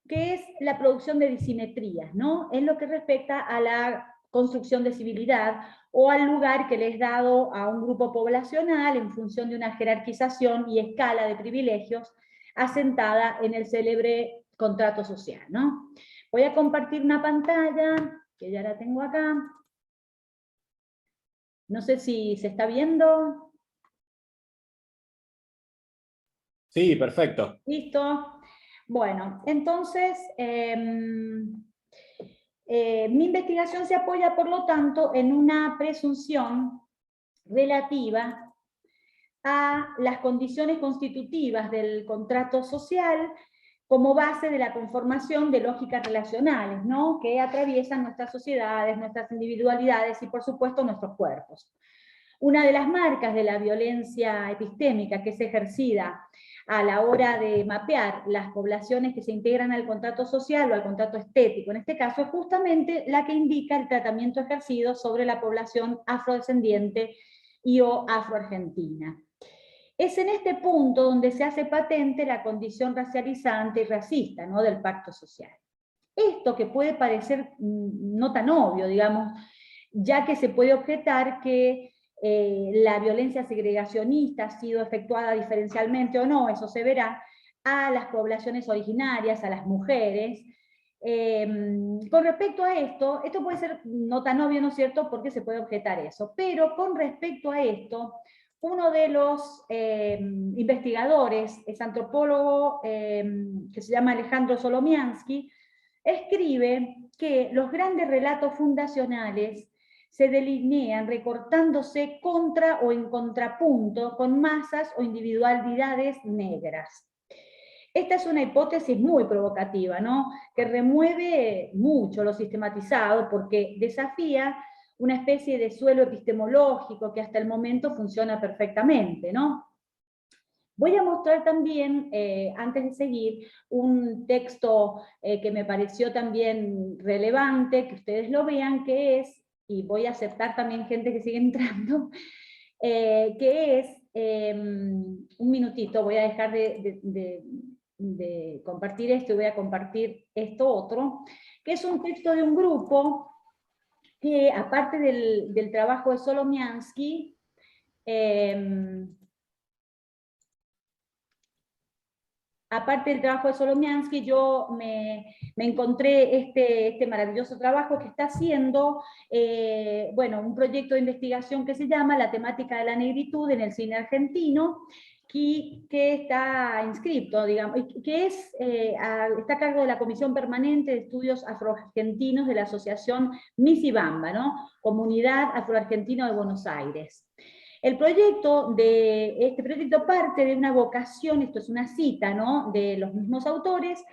Speaker 3: que es la producción de disimetrías, ¿no? En lo que respecta a la construcción de civilidad o al lugar que le es dado a un grupo poblacional en función de una jerarquización y escala de privilegios asentada en el célebre contrato social, ¿no? Voy a compartir una pantalla, que ya la tengo acá. No sé si se está viendo.
Speaker 1: Sí, perfecto.
Speaker 3: ¿Listo? Bueno, entonces, mi investigación se apoya, por lo tanto, en una presunción relativa a las condiciones constitutivas del contrato social como base de la conformación de lógicas relacionales, ¿no? Que atraviesan nuestras sociedades, nuestras individualidades y, por supuesto, nuestros cuerpos. Una de las marcas de la violencia epistémica que es ejercida a la hora de mapear las poblaciones que se integran al contrato social o al contrato estético, en este caso es justamente la que indica el tratamiento ejercido sobre la población afrodescendiente y o afroargentina. Es en este punto donde se hace patente la condición racializante y racista, ¿no?, del pacto social. Esto que puede parecer no tan obvio, digamos, ya que se puede objetar que la violencia segregacionista ha sido efectuada diferencialmente o no, eso se verá, a las poblaciones originarias, a las mujeres. Con respecto a esto puede ser no tan obvio, ¿no es cierto?, porque se puede objetar eso, pero con respecto a esto, uno de los investigadores, es antropólogo que se llama Alejandro Solomiansky, escribe que los grandes relatos fundacionales se delinean recortándose contra o en contrapunto con masas o individualidades negras. Esta es una hipótesis muy provocativa, ¿no?, que remueve mucho lo sistematizado porque desafía una especie de suelo epistemológico que hasta el momento funciona perfectamente, ¿no? Voy a mostrar también, antes de seguir, un texto que me pareció también relevante, que ustedes lo vean, que es, y voy a aceptar también gente que sigue entrando, que es, un minutito, voy a dejar de compartir esto y voy a compartir esto otro, que es un texto de un grupo que, aparte del trabajo de Solomiansky, aparte del trabajo de Solomiansky, yo me encontré este maravilloso trabajo que está haciendo, bueno, un proyecto de investigación que se llama La temática de la negritud en el cine argentino, que está inscrito, digamos, que está a cargo de la Comisión Permanente de Estudios Afroargentinos de la Asociación Misibamba, ¿no?, Comunidad Afroargentina de Buenos Aires. Este proyecto parte de una vocación, esto es una cita, ¿no?, de los mismos autores.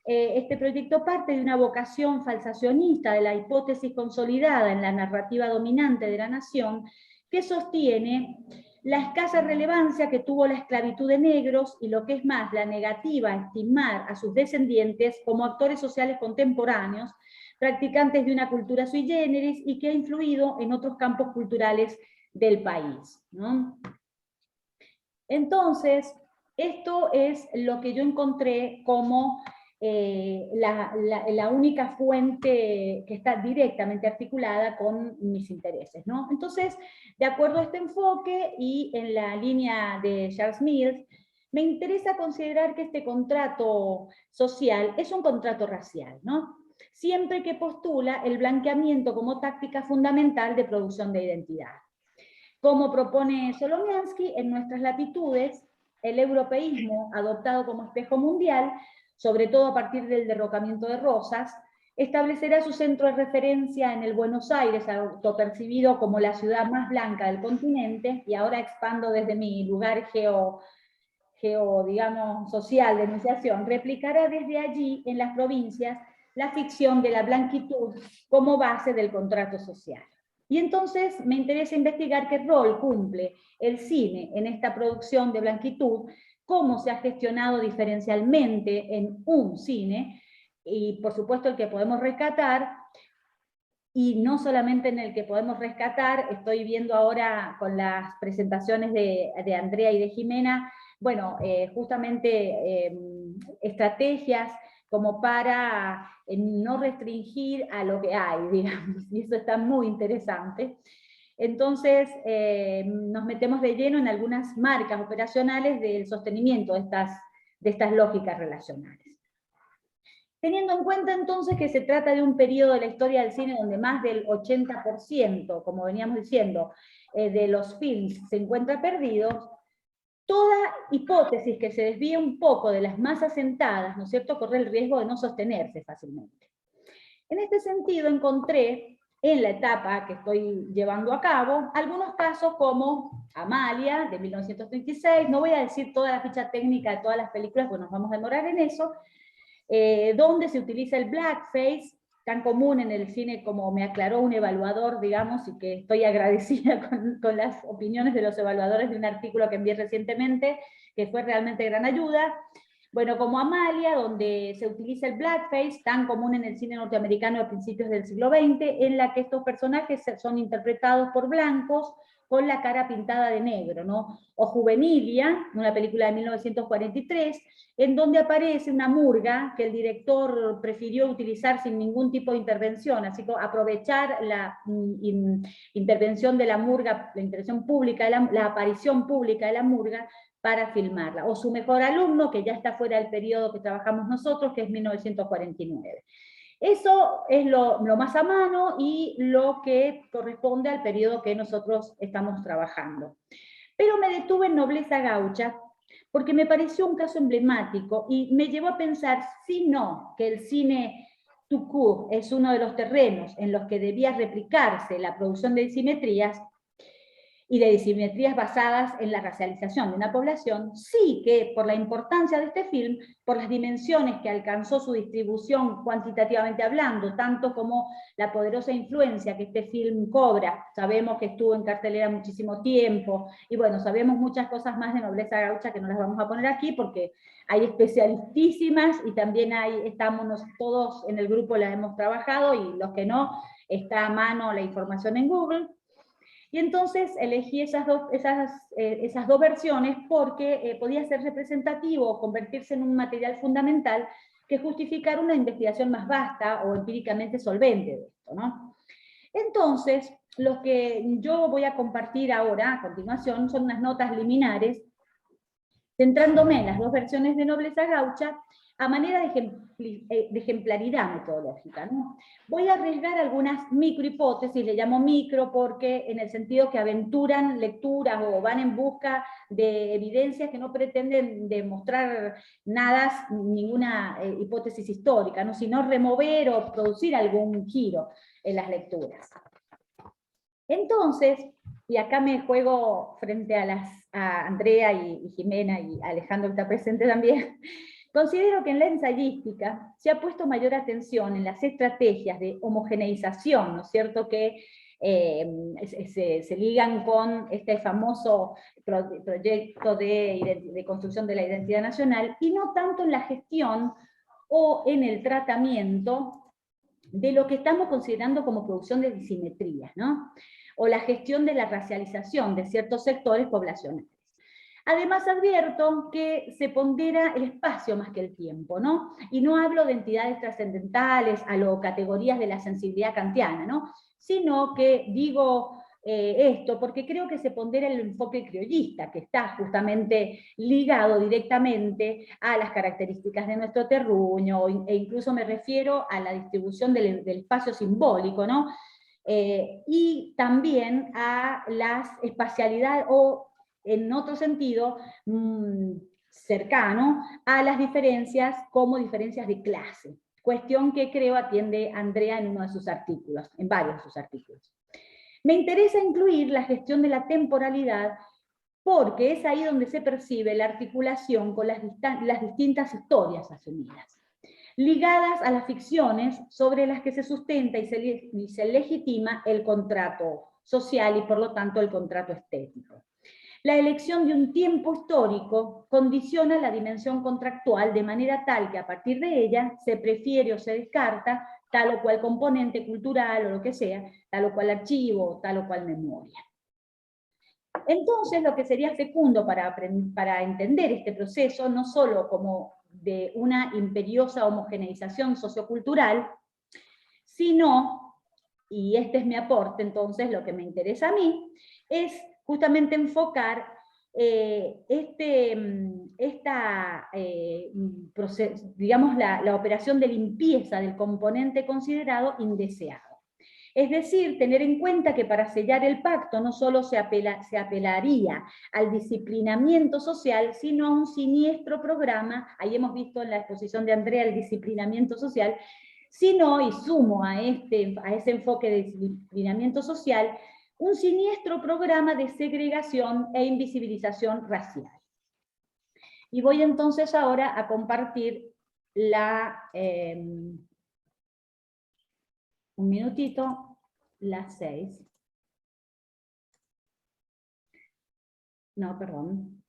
Speaker 3: Este proyecto parte de una vocación falsacionista de la hipótesis consolidada en la narrativa dominante de la nación, que sostiene la escasa relevancia que tuvo la esclavitud de negros y, lo que es más, la negativa a estimar a sus descendientes como actores sociales contemporáneos, practicantes de una cultura sui generis y que ha influido en otros campos culturales del país, ¿no? Entonces, esto es lo que yo encontré como la única fuente que está directamente articulada con mis intereses, ¿no? Entonces, de acuerdo a este enfoque y en la línea de Charles Mills, me interesa considerar que este contrato social es un contrato racial, ¿no?, siempre que postula el blanqueamiento como táctica fundamental de producción de identidad. Como propone Solomiansky, en nuestras latitudes, el europeísmo, adoptado como espejo mundial, sobre todo a partir del derrocamiento de Rosas, establecerá su centro de referencia en el Buenos Aires, autopercibido como la ciudad más blanca del continente, y ahora expando desde mi lugar digamos, social de enunciación, replicará desde allí, en las provincias, la ficción de la blanquitud como base del contrato social. Y entonces me interesa investigar qué rol cumple el cine en esta producción de blanquitud, cómo se ha gestionado diferencialmente en un cine, y por supuesto el que podemos rescatar, y no solamente en el que podemos rescatar, estoy viendo ahora con las presentaciones de Andrea y de Jimena, bueno, justamente estrategias como para no restringir a lo que hay, digamos, y eso está muy interesante. Entonces, nos metemos de lleno en algunas marcas operacionales del sostenimiento de estas lógicas relacionales. Teniendo en cuenta entonces que se trata de un periodo de la historia del cine donde más del 80%, como veníamos diciendo, de los films se encuentra perdidos, toda hipótesis que se desvíe un poco de las más asentadas, ¿no es cierto?, corre el riesgo de no sostenerse fácilmente. En este sentido encontré en la etapa que estoy llevando a cabo algunos casos como Amalia, de 1936, no voy a decir toda la ficha técnica de todas las películas, pues nos vamos a demorar en eso, donde se utiliza el blackface, tan común en el cine como me aclaró un evaluador, digamos, y que estoy agradecida con las opiniones de los evaluadores de un artículo que envié recientemente, que fue realmente gran ayuda. Bueno, como Amalia, donde se utiliza el blackface, tan común en el cine norteamericano a principios del siglo XX, en la que estos personajes son interpretados por blancos con la cara pintada de negro, ¿no? O Juvenilia, una película de 1943, en donde aparece una murga que el director prefirió utilizar sin ningún tipo de intervención, así que aprovechar la intervención de la murga, la intervención pública, la aparición pública de la murga, para filmarla, o Su mejor alumno, que ya está fuera del periodo que trabajamos nosotros, que es 1949. Eso es lo más a mano y lo que corresponde al periodo que nosotros estamos trabajando. Pero me detuve en Nobleza Gaucha, porque me pareció un caso emblemático y me llevó a pensar, si no, que el cine tout court es uno de los terrenos en los que debía replicarse la producción de disimetrías, y de disimetrías basadas en la racialización de una población, sí que por la importancia de este film, por las dimensiones que alcanzó su distribución cuantitativamente hablando, tanto como la poderosa influencia que este film cobra, sabemos que estuvo en cartelera muchísimo tiempo, y bueno, sabemos muchas cosas más de Nobleza Gaucha que no las vamos a poner aquí, porque hay especialistísimas, y también estamos todos en el grupo, la hemos trabajado, y los que no, está a mano la información en Google. Y entonces elegí esas dos versiones porque podía ser representativo o convertirse en un material fundamental que justificara una investigación más vasta o empíricamente solvente de esto, ¿no? Entonces, lo que yo voy a compartir ahora, a continuación, son unas notas liminares, centrándome en las dos versiones de Nobleza Gaucha, a manera de ejemplaridad metodológica, ¿no? Voy a arriesgar algunas microhipótesis, le llamo micro porque en el sentido que aventuran lecturas o van en busca de evidencias que no pretenden demostrar nada, ninguna hipótesis histórica, ¿no? Sino remover o producir algún giro en las lecturas. Entonces, y acá me juego frente a Andrea y Jimena y Alejandro que está presente también, considero que en la ensayística se ha puesto mayor atención en las estrategias de homogeneización, ¿no es cierto?, que se ligan con este famoso proyecto de construcción de la identidad nacional, y no tanto en la gestión o en el tratamiento de lo que estamos considerando como producción de disimetrías, ¿no? O la gestión de la racialización de ciertos sectores poblacionales. Además advierto que se pondera el espacio más que el tiempo, ¿no? Y no hablo de entidades trascendentales o categorías de la sensibilidad kantiana, ¿no? Sino que digo esto porque creo que se pondera el enfoque criollista, que está justamente ligado directamente a las características de nuestro terruño, e incluso me refiero a la distribución del espacio simbólico, ¿no? Y también a las espacialidades, o en otro sentido, cercano a las diferencias como diferencias de clase, cuestión que creo atiende Andrea en uno de sus artículos, en varios de sus artículos. Me interesa incluir la gestión de la temporalidad porque es ahí donde se percibe la articulación con las distintas historias asumidas, ligadas a las ficciones sobre las que se sustenta y se legitima el contrato social y por lo tanto el contrato estético. La elección de un tiempo histórico condiciona la dimensión contractual de manera tal que a partir de ella se prefiere o se descarta tal o cual componente cultural o lo que sea, tal o cual archivo, tal o cual memoria. Entonces, lo que sería fecundo para entender este proceso, no solo como de una imperiosa homogeneización sociocultural, sino, y este es mi aporte, entonces lo que me interesa a mí, es justamente enfocar digamos, la operación de limpieza del componente considerado indeseado. Es decir, tener en cuenta que para sellar el pacto no solo se apelaría al disciplinamiento social, sino a un siniestro programa, ahí hemos visto en la exposición de Andrea el disciplinamiento social, sino, y sumo a ese enfoque de disciplinamiento social, un siniestro programa de segregación e invisibilización racial. Y voy entonces ahora a compartir un minutito, las 6. No, perdón.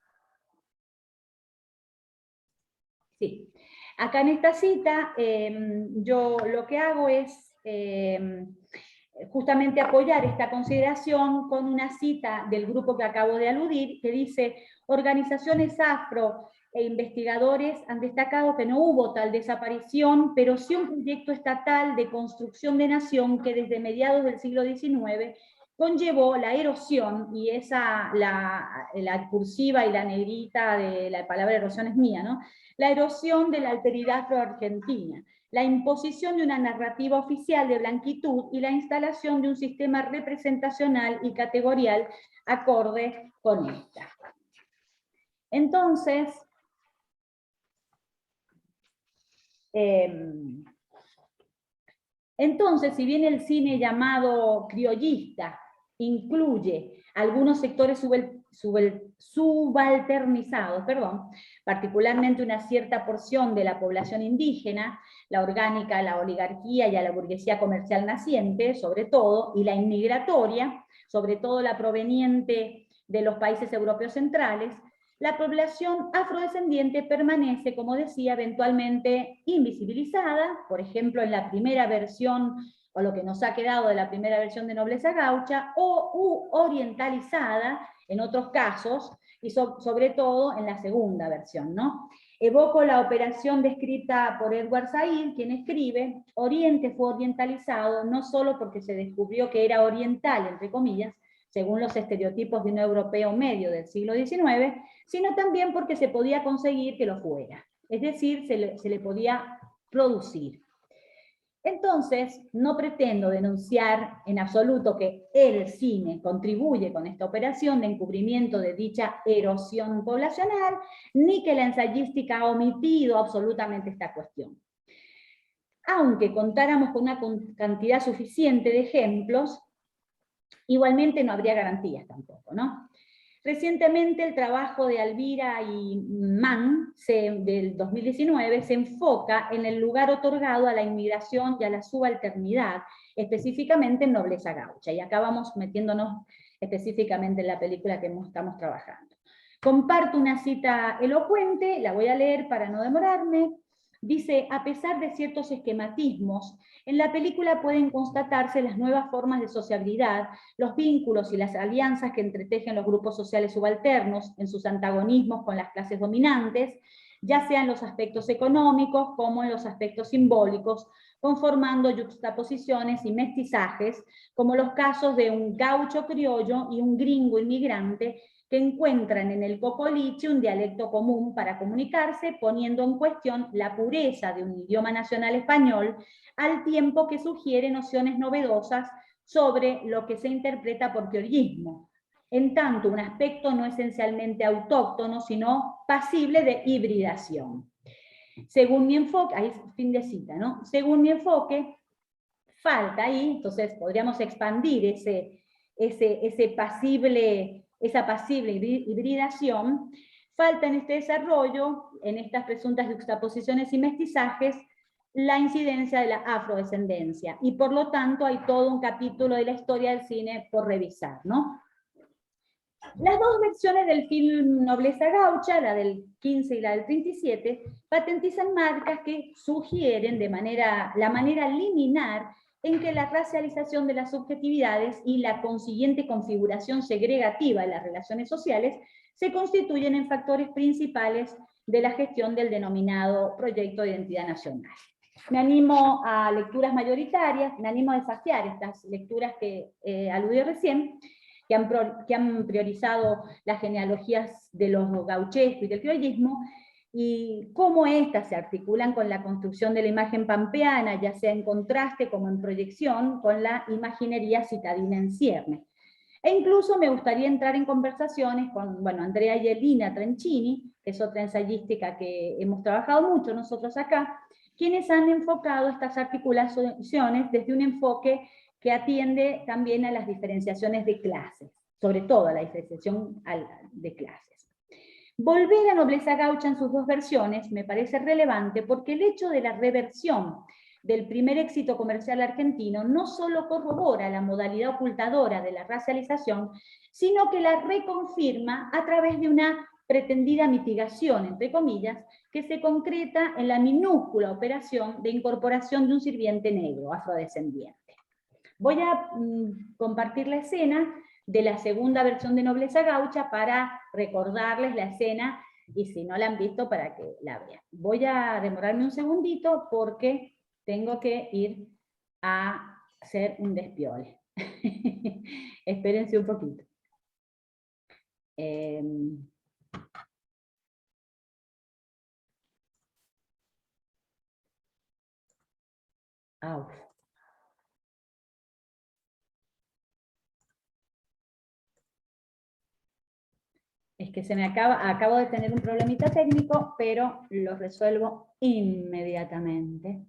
Speaker 3: Sí. Acá en esta cita, yo lo que hago es justamente apoyar esta consideración con una cita del grupo que acabo de aludir, que dice: organizaciones afro e investigadores han destacado que no hubo tal desaparición, pero sí un proyecto estatal de construcción de nación que desde mediados del siglo XIX conllevó la erosión, y la cursiva y la negrita de la palabra erosión es mía, ¿no? La erosión de la alteridad afro-argentina, la imposición de una narrativa oficial de blanquitud y la instalación de un sistema representacional y categorial acorde con esta. Entonces, si bien el cine llamado criollista incluye algunos sectores subalternizados, particularmente una cierta porción de la población indígena, la orgánica, la oligarquía y a la burguesía comercial naciente, sobre todo, y la inmigratoria, sobre todo la proveniente de los países europeos centrales, la población afrodescendiente permanece, como decía, eventualmente invisibilizada, por ejemplo, en la primera versión, o lo que nos ha quedado de la primera versión de Nobleza Gaucha, o orientalizada en otros casos, y sobre todo en la segunda versión, ¿no? Evoco la operación descrita por Edward Said, quien escribe: Oriente fue orientalizado no solo porque se descubrió que era oriental, entre comillas, según los estereotipos de un europeo medio del siglo XIX, sino también porque se podía conseguir que lo fuera. Es decir, se le podía producir. Entonces, no pretendo denunciar en absoluto que el cine contribuye con esta operación de encubrimiento de dicha erosión poblacional, ni que la ensayística ha omitido absolutamente esta cuestión. Aunque contáramos con una cantidad suficiente de ejemplos, igualmente no habría garantías tampoco, ¿no? Recientemente el trabajo de Alvira y Mann, del 2019, se enfoca en el lugar otorgado a la inmigración y a la subalternidad, específicamente en Nobleza Gaucha, y acá vamos metiéndonos específicamente en la película que estamos trabajando. Comparto una cita elocuente, la voy a leer para no demorarme. Dice: a pesar de ciertos esquematismos, en la película pueden constatarse las nuevas formas de sociabilidad, los vínculos y las alianzas que entretejen los grupos sociales subalternos en sus antagonismos con las clases dominantes, ya sea en los aspectos económicos como en los aspectos simbólicos, conformando yuxtaposiciones y mestizajes, como los casos de un gaucho criollo y un gringo inmigrante, que encuentran en el cocoliche un dialecto común para comunicarse, poniendo en cuestión la pureza de un idioma nacional español, al tiempo que sugiere nociones novedosas sobre lo que se interpreta por criollismo, en tanto un aspecto no esencialmente autóctono, sino pasible de hibridación. Según mi enfoque, ahí fin de cita, ¿no? Según mi enfoque, falta ahí, entonces podríamos expandir esa pasible hibridación, falta en este desarrollo, en estas presuntas juxtaposiciones y mestizajes, la incidencia de la afrodescendencia, y por lo tanto hay todo un capítulo de la historia del cine por revisar, ¿no? Las dos versiones del film Nobleza Gaucha, la del 15 y la del 37, patentizan marcas que sugieren la manera liminar en que la racialización de las subjetividades y la consiguiente configuración segregativa de las relaciones sociales se constituyen en factores principales de la gestión del denominado proyecto de identidad nacional. Me animo a lecturas mayoritarias, me animo a desafiar estas lecturas que aludí recién, que han priorizado las genealogías de los gauchescos y del criollismo, y cómo éstas se articulan con la construcción de la imagen pampeana, ya sea en contraste como en proyección, con la imaginería citadina en cierne. E incluso me gustaría entrar en conversaciones con, Andrea y Elina Trencini, que es otra ensayística que hemos trabajado mucho nosotros acá, quienes han enfocado estas articulaciones desde un enfoque que atiende también a las diferenciaciones de clases, sobre todo a la diferenciación de clases. Volver a Nobleza Gaucha en sus dos versiones me parece relevante porque el hecho de la reversión del primer éxito comercial argentino no solo corrobora la modalidad ocultadora de la racialización, sino que la reconfirma a través de una pretendida mitigación, entre comillas, que se concreta en la minúscula operación de incorporación de un sirviente negro, afrodescendiente. Voy a compartir la escena de la segunda versión de Nobleza Gaucha para recordarles la escena y si no la han visto para que la vean. Voy a demorarme un segundito porque tengo que ir a hacer un despiole. Espérense un poquito. Es que se me acabo de tener un problemita técnico, pero lo resuelvo inmediatamente.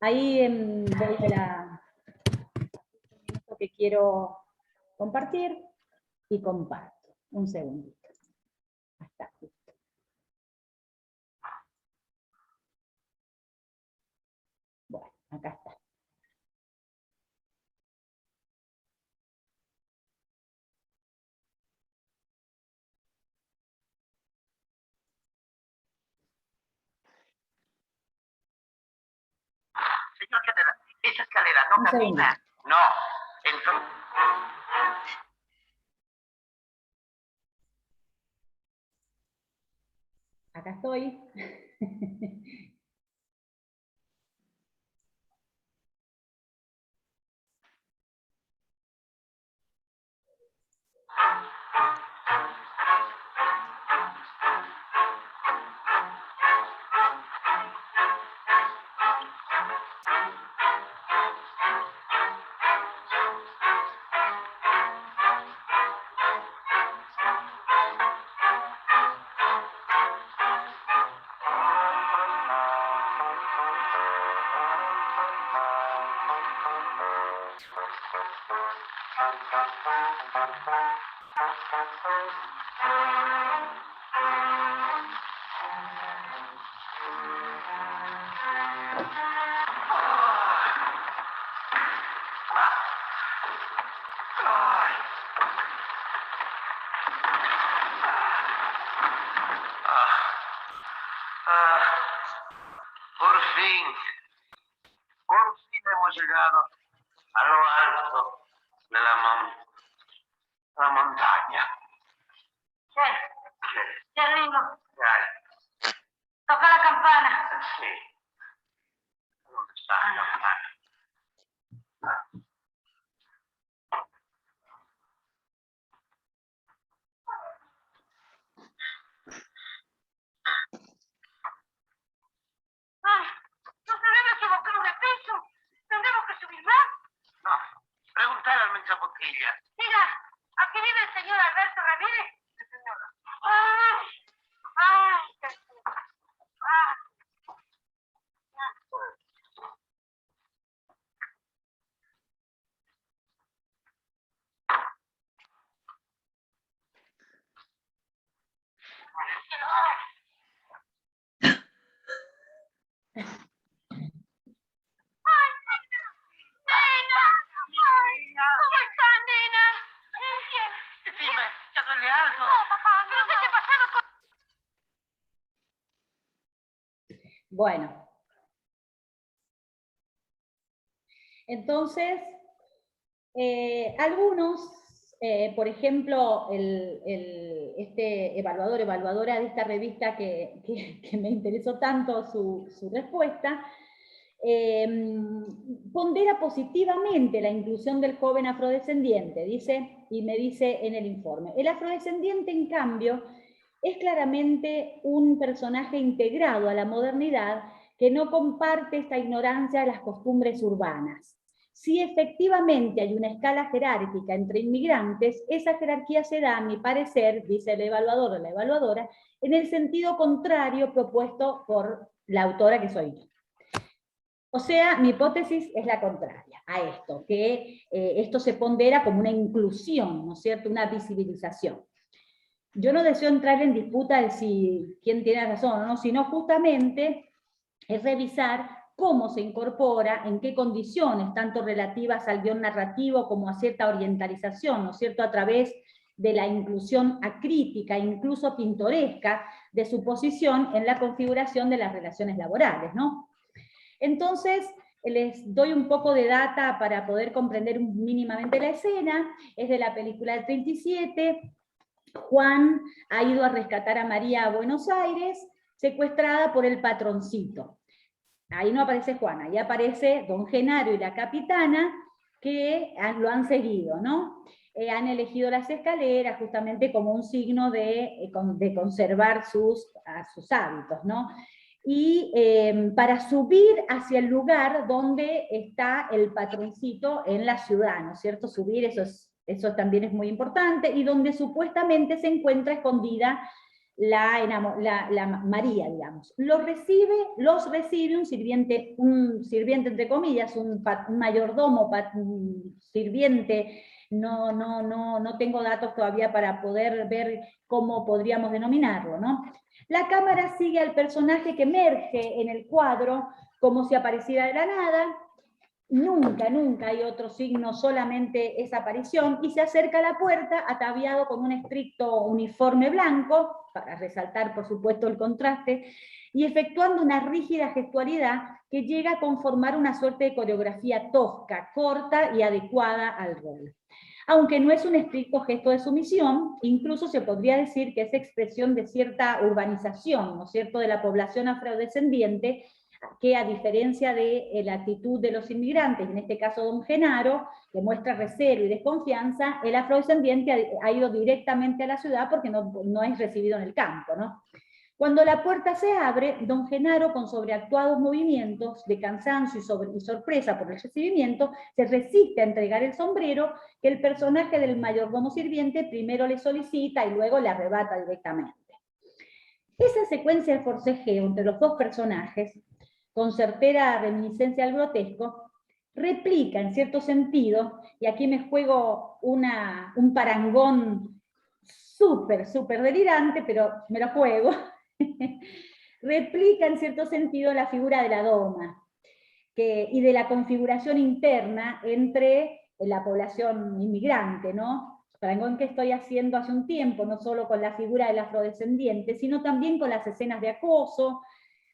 Speaker 3: Ahí voy a lo que quiero compartir y comparto. Un segundito. Hasta justo. Bueno, acá está.
Speaker 5: Señor general, esa escalera no camina. No, entonces...
Speaker 3: Acá estoy.
Speaker 5: Por fin hemos llegado a lo alto de la montaña.
Speaker 4: ¿Qué ritmo?
Speaker 5: ¿Qué hay?
Speaker 4: Toca la campana.
Speaker 5: Sí. ¿Dónde está la campana?
Speaker 4: No se debe equivocar de piso. ¿Tendremos que subir más?
Speaker 5: No. Preguntar al mensapotilla.
Speaker 4: Diga, ¿aquí vive el señor Alberto Ramírez?
Speaker 5: Sí, señora.
Speaker 4: ¡Ay! ¡Ay! ¡Qué
Speaker 3: Bueno. Entonces, algunos, por ejemplo, este evaluadora de esta revista que me interesó tanto su respuesta, pondera positivamente la inclusión del joven afrodescendiente, dice, y me dice en el informe. El afrodescendiente, en cambio, es claramente un personaje integrado a la modernidad que no comparte esta ignorancia de las costumbres urbanas. Si efectivamente hay una escala jerárquica entre inmigrantes, esa jerarquía se da, a mi parecer, dice el evaluador o la evaluadora, en el sentido contrario propuesto por la autora que soy yo. O sea, mi hipótesis es la contraria a esto, que esto se pondera como una inclusión, ¿no es cierto?, una visibilización. Yo no deseo entrar en disputa de si quién tiene razón o no, sino justamente es revisar cómo se incorpora, en qué condiciones, tanto relativas al guión narrativo como a cierta orientalización, ¿no es cierto?, a través de la inclusión acrítica, incluso pintoresca, de su posición en la configuración de las relaciones laborales, ¿no? Entonces, les doy un poco de data para poder comprender mínimamente la escena. Es de la película del 37. Juan ha ido a rescatar a María a Buenos Aires, secuestrada por el patroncito. Ahí no aparece Juan, ahí aparece don Genaro y la capitana, que lo han seguido, ¿no? Han elegido las escaleras justamente como un signo de conservar sus hábitos, ¿no? Y para subir hacia el lugar donde está el patroncito en la ciudad, ¿no es cierto? Subir, eso también es muy importante, y donde supuestamente se encuentra escondida la María, digamos. Los recibe un sirviente entre comillas, un mayordomo, un sirviente, no tengo datos todavía para poder ver cómo podríamos denominarlo, ¿no? La cámara sigue al personaje que emerge en el cuadro como si apareciera de la nada. Nunca hay otro signo, solamente esa aparición, y se acerca a la puerta ataviado con un estricto uniforme blanco, para resaltar por supuesto el contraste, y efectuando una rígida gestualidad que llega a conformar una suerte de coreografía tosca, corta y adecuada al rol. Aunque no es un estricto gesto de sumisión, incluso se podría decir que es expresión de cierta urbanización, ¿no es cierto?, de la población afrodescendiente, que a diferencia de la actitud de los inmigrantes, en este caso don Genaro, que muestra recelo y desconfianza, el afrodescendiente ha ido directamente a la ciudad porque no es recibido en el campo, ¿no? Cuando la puerta se abre, don Genaro, con sobreactuados movimientos de cansancio y sorpresa por el recibimiento, se resiste a entregar el sombrero que el personaje del mayordomo sirviente primero le solicita y luego le arrebata directamente. Esa secuencia de forcejeo entre los dos personajes, con certera reminiscencia al grotesco, replica en cierto sentido, y aquí me juego un parangón súper delirante, pero me lo juego, replica en cierto sentido la figura de la doma, y de la configuración interna entre la población inmigrante, ¿no? Parangón que estoy haciendo hace un tiempo, no solo con la figura del afrodescendiente, sino también con las escenas de acoso,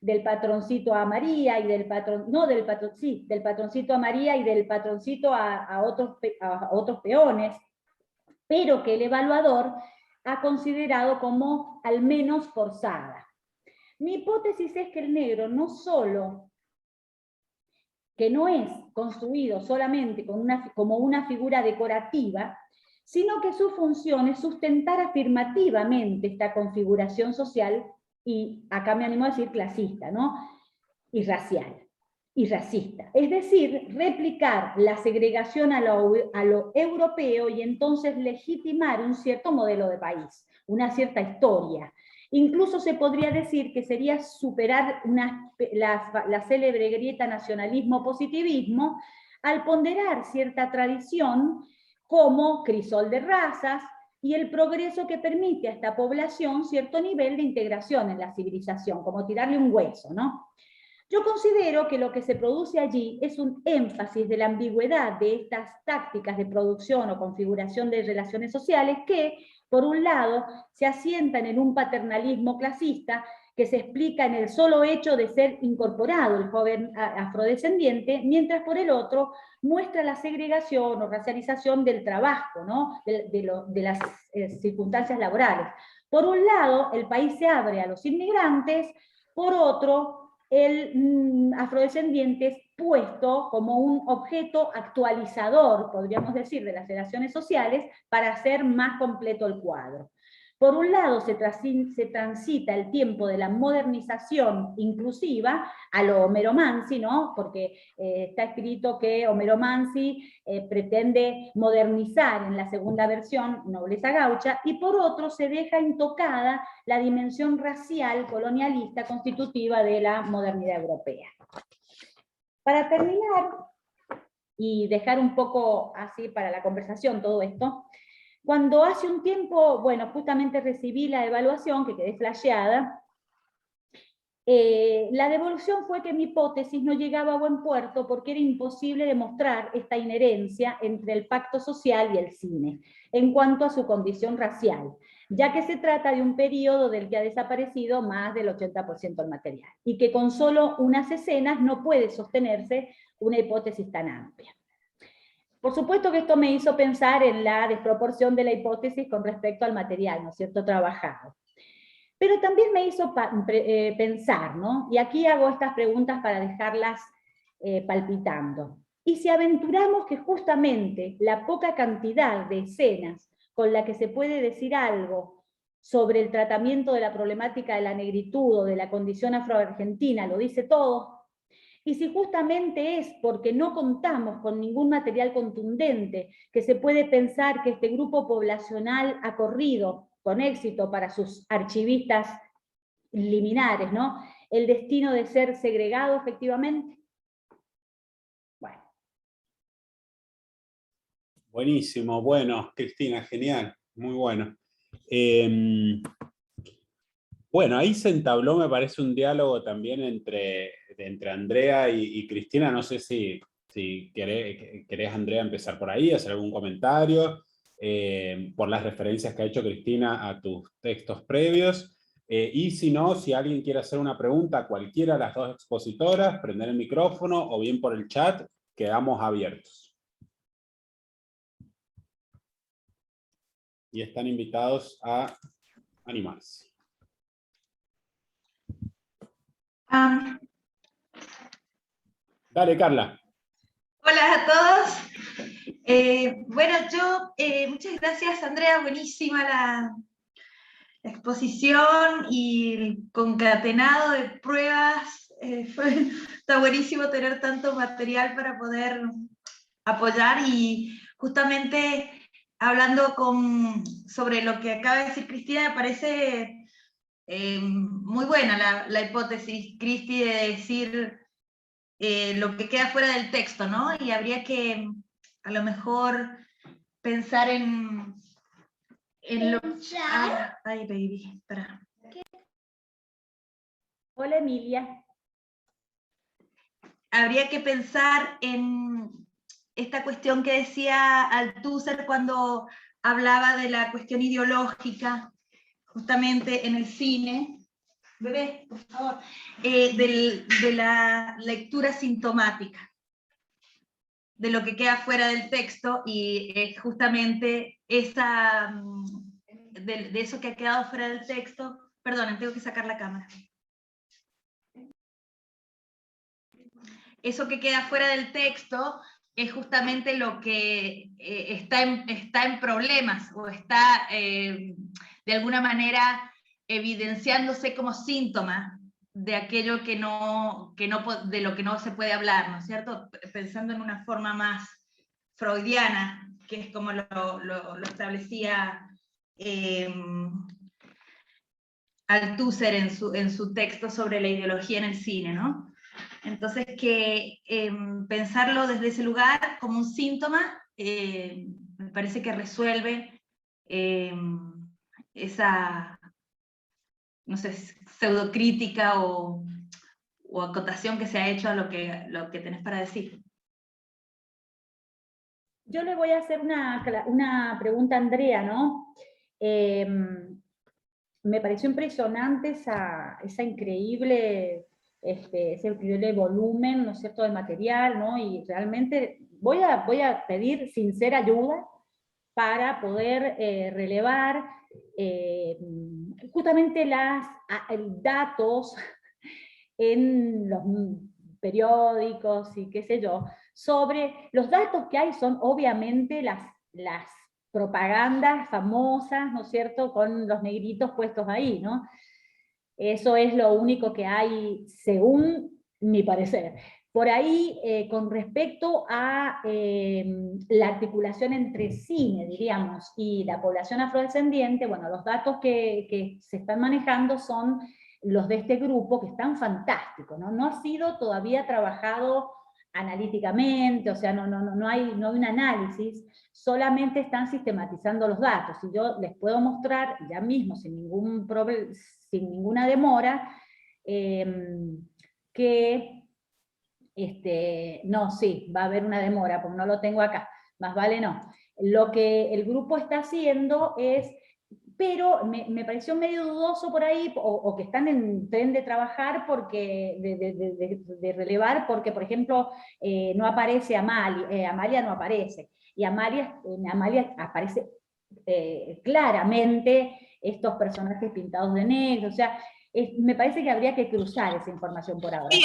Speaker 3: del patroncito a María y del patroncito a María y del patroncito a otros peones, pero que el evaluador ha considerado como al menos forzada. Mi hipótesis es que el negro no solo que no es construido solamente como una figura decorativa, sino que su función es sustentar afirmativamente esta configuración social, y acá me animo a decir clasista, ¿no? Y racial, y racista. Es decir, replicar la segregación a lo europeo y entonces legitimar un cierto modelo de país, una cierta historia. Incluso se podría decir que sería superar la célebre grieta nacionalismo-positivismo al ponderar cierta tradición como crisol de razas, y el progreso que permite a esta población cierto nivel de integración en la civilización, como tirarle un hueso, ¿no? Yo considero que lo que se produce allí es un énfasis de la ambigüedad de estas tácticas de producción o configuración de relaciones sociales que, por un lado, se asientan en un paternalismo clasista que se explica en el solo hecho de ser incorporado el joven afrodescendiente, mientras por el otro muestra la segregación o racialización del trabajo, ¿no? de las circunstancias laborales. Por un lado, el país se abre a los inmigrantes, por otro, el afrodescendiente es puesto como un objeto actualizador, podríamos decir, de las relaciones sociales para hacer más completo el cuadro. Por un lado, se transita el tiempo de la modernización inclusiva a lo Homero Manzi, ¿no? Porque está escrito que Homero Manzi pretende modernizar en la segunda versión Nobleza Gaucha, y por otro se deja intocada la dimensión racial colonialista constitutiva de la modernidad europea. Para terminar, y dejar un poco así para la conversación todo esto, cuando hace un tiempo, bueno, justamente recibí la evaluación, que quedé flasheada, la devolución fue que mi hipótesis no llegaba a buen puerto porque era imposible demostrar esta inherencia entre el pacto social y el cine, en cuanto a su condición racial, ya que se trata de un periodo del que ha desaparecido más del 80% del material, y que con solo unas escenas no puede sostenerse una hipótesis tan amplia. Por supuesto que esto me hizo pensar en la desproporción de la hipótesis con respecto al material, ¿no es cierto?, trabajado. Pero también me hizo pensar, ¿no? Y aquí hago estas preguntas para dejarlas palpitando. Y si aventuramos que justamente la poca cantidad de escenas con la que se puede decir algo sobre el tratamiento de la problemática de la negritud o de la condición afroargentina lo dice todo, y si justamente es porque no contamos con ningún material contundente, que se puede pensar que este grupo poblacional ha corrido con éxito para sus archivistas liminares, ¿no?, el destino de ser segregado efectivamente. Bueno.
Speaker 1: Buenísimo, bueno, Cristina, genial, muy bueno. Bueno, ahí se entabló, me parece, un diálogo también entre Andrea y Cristina. No sé si querés, Andrea, empezar por ahí, hacer algún comentario, por las referencias que ha hecho Cristina a tus textos previos. Y si no, si alguien quiere hacer una pregunta a cualquiera de las dos expositoras, prender el micrófono o bien por el chat, quedamos abiertos. Y están invitados a animarse. Dale, Carla.
Speaker 6: Hola a todos. Bueno, muchas gracias, Andrea, buenísima la exposición y el concatenado de pruebas. Está buenísimo tener tanto material para poder apoyar, y justamente hablando sobre lo que acaba de decir Cristina, me parece muy buena la hipótesis, Cristi, de decir lo que queda fuera del texto, ¿no? Y habría que a lo mejor pensar en lo... Ay, baby, espera.
Speaker 3: Hola, Emilia.
Speaker 6: Habría que pensar en esta cuestión que decía Althusser cuando hablaba de la cuestión ideológica, justamente en el cine. Bebé, por favor. De la lectura sintomática, de lo que queda fuera del texto, y justamente de eso que ha quedado fuera del texto. Perdonen, tengo que sacar la cámara. Eso que queda fuera del texto es justamente lo que está en problemas, o está de alguna manera evidenciándose como síntoma de aquello de lo que no se puede hablar, ¿no es cierto? Pensando en una forma más freudiana, que es como lo establecía Althusser en su texto sobre la ideología en el cine, ¿no? Entonces, que pensarlo desde ese lugar como un síntoma, me parece que resuelve esa, no sé, pseudocrítica o acotación que se ha hecho a lo que tenés para decir.
Speaker 3: Yo le voy a hacer una pregunta a Andrea, ¿no? me pareció impresionante ese increíble volumen, ¿no es cierto?, de material, ¿no? Y realmente voy a pedir sincera ayuda para poder relevar justamente datos en los periódicos y qué sé yo, sobre los datos que hay son obviamente las propagandas famosas, ¿no es cierto?, con los negritos puestos ahí, ¿no? Eso es lo único que hay, según mi parecer. Por ahí, con respecto a la articulación entre cine, diríamos, y la población afrodescendiente, bueno, los datos que se están manejando son los de este grupo, que están fantásticos, ¿no? No ha sido todavía trabajado analíticamente, o sea, no hay un análisis, solamente están sistematizando los datos, y yo les puedo mostrar ya mismo, sin ninguna demora, que, no, sí, va a haber una demora, porque no lo tengo acá, más vale no. Lo que el grupo está haciendo es, pero me pareció medio dudoso por ahí, o que están en tren de trabajar, porque de relevar, porque, por ejemplo, no aparece Amalia, Amalia no aparece, y Amalia aparece claramente estos personajes pintados de negro, o sea, me parece que habría que cruzar esa información por ahora.
Speaker 2: Sí,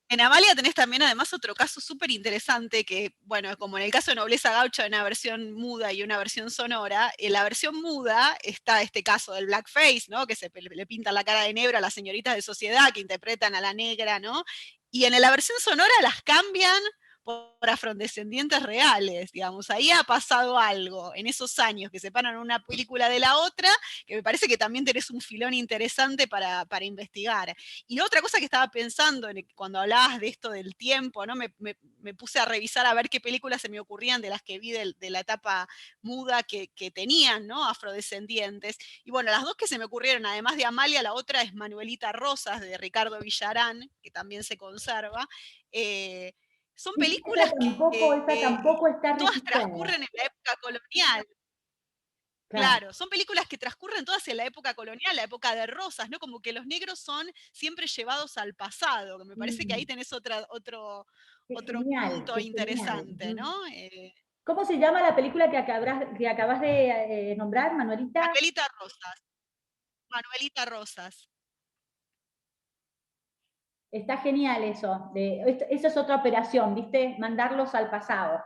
Speaker 2: en Amalia tenés también además otro caso súper interesante que, bueno, como en el caso de Nobleza Gaucha, hay una versión muda y una versión sonora. En la versión muda está este caso del blackface, ¿no? Que le pintan la cara de negro a las señoritas de sociedad que interpretan a la negra, ¿no? Y en la versión sonora las cambian por afrodescendientes reales, digamos. Ahí ha pasado algo en esos años que separan una película de la otra, que me parece que también tenés un filón interesante para investigar. Y otra cosa que estaba pensando cuando hablabas de esto del tiempo, ¿no? Me puse a revisar a ver qué películas se me ocurrían de las que vi de la etapa muda que tenían, ¿no?, afrodescendientes. Y bueno, las dos que se me ocurrieron, además de Amalia, la otra es Manuelita Rosas, de Ricardo Villarán, que también se conserva. Son películas
Speaker 3: esa tampoco está
Speaker 2: todas
Speaker 3: registrada.
Speaker 2: transcurren en la época colonial. Claro, son películas que transcurren todas en la época colonial, la época de Rosas, ¿no? Como que los negros son siempre llevados al pasado, que me parece que ahí tenés otro
Speaker 3: Genial,
Speaker 2: punto interesante, ¿no?
Speaker 3: ¿Cómo se llama la película que acabas de nombrar, Manuelita?
Speaker 2: Manuelita Rosas. Manuelita Rosas.
Speaker 3: Está genial eso. Esa es otra operación, ¿viste? Mandarlos al pasado.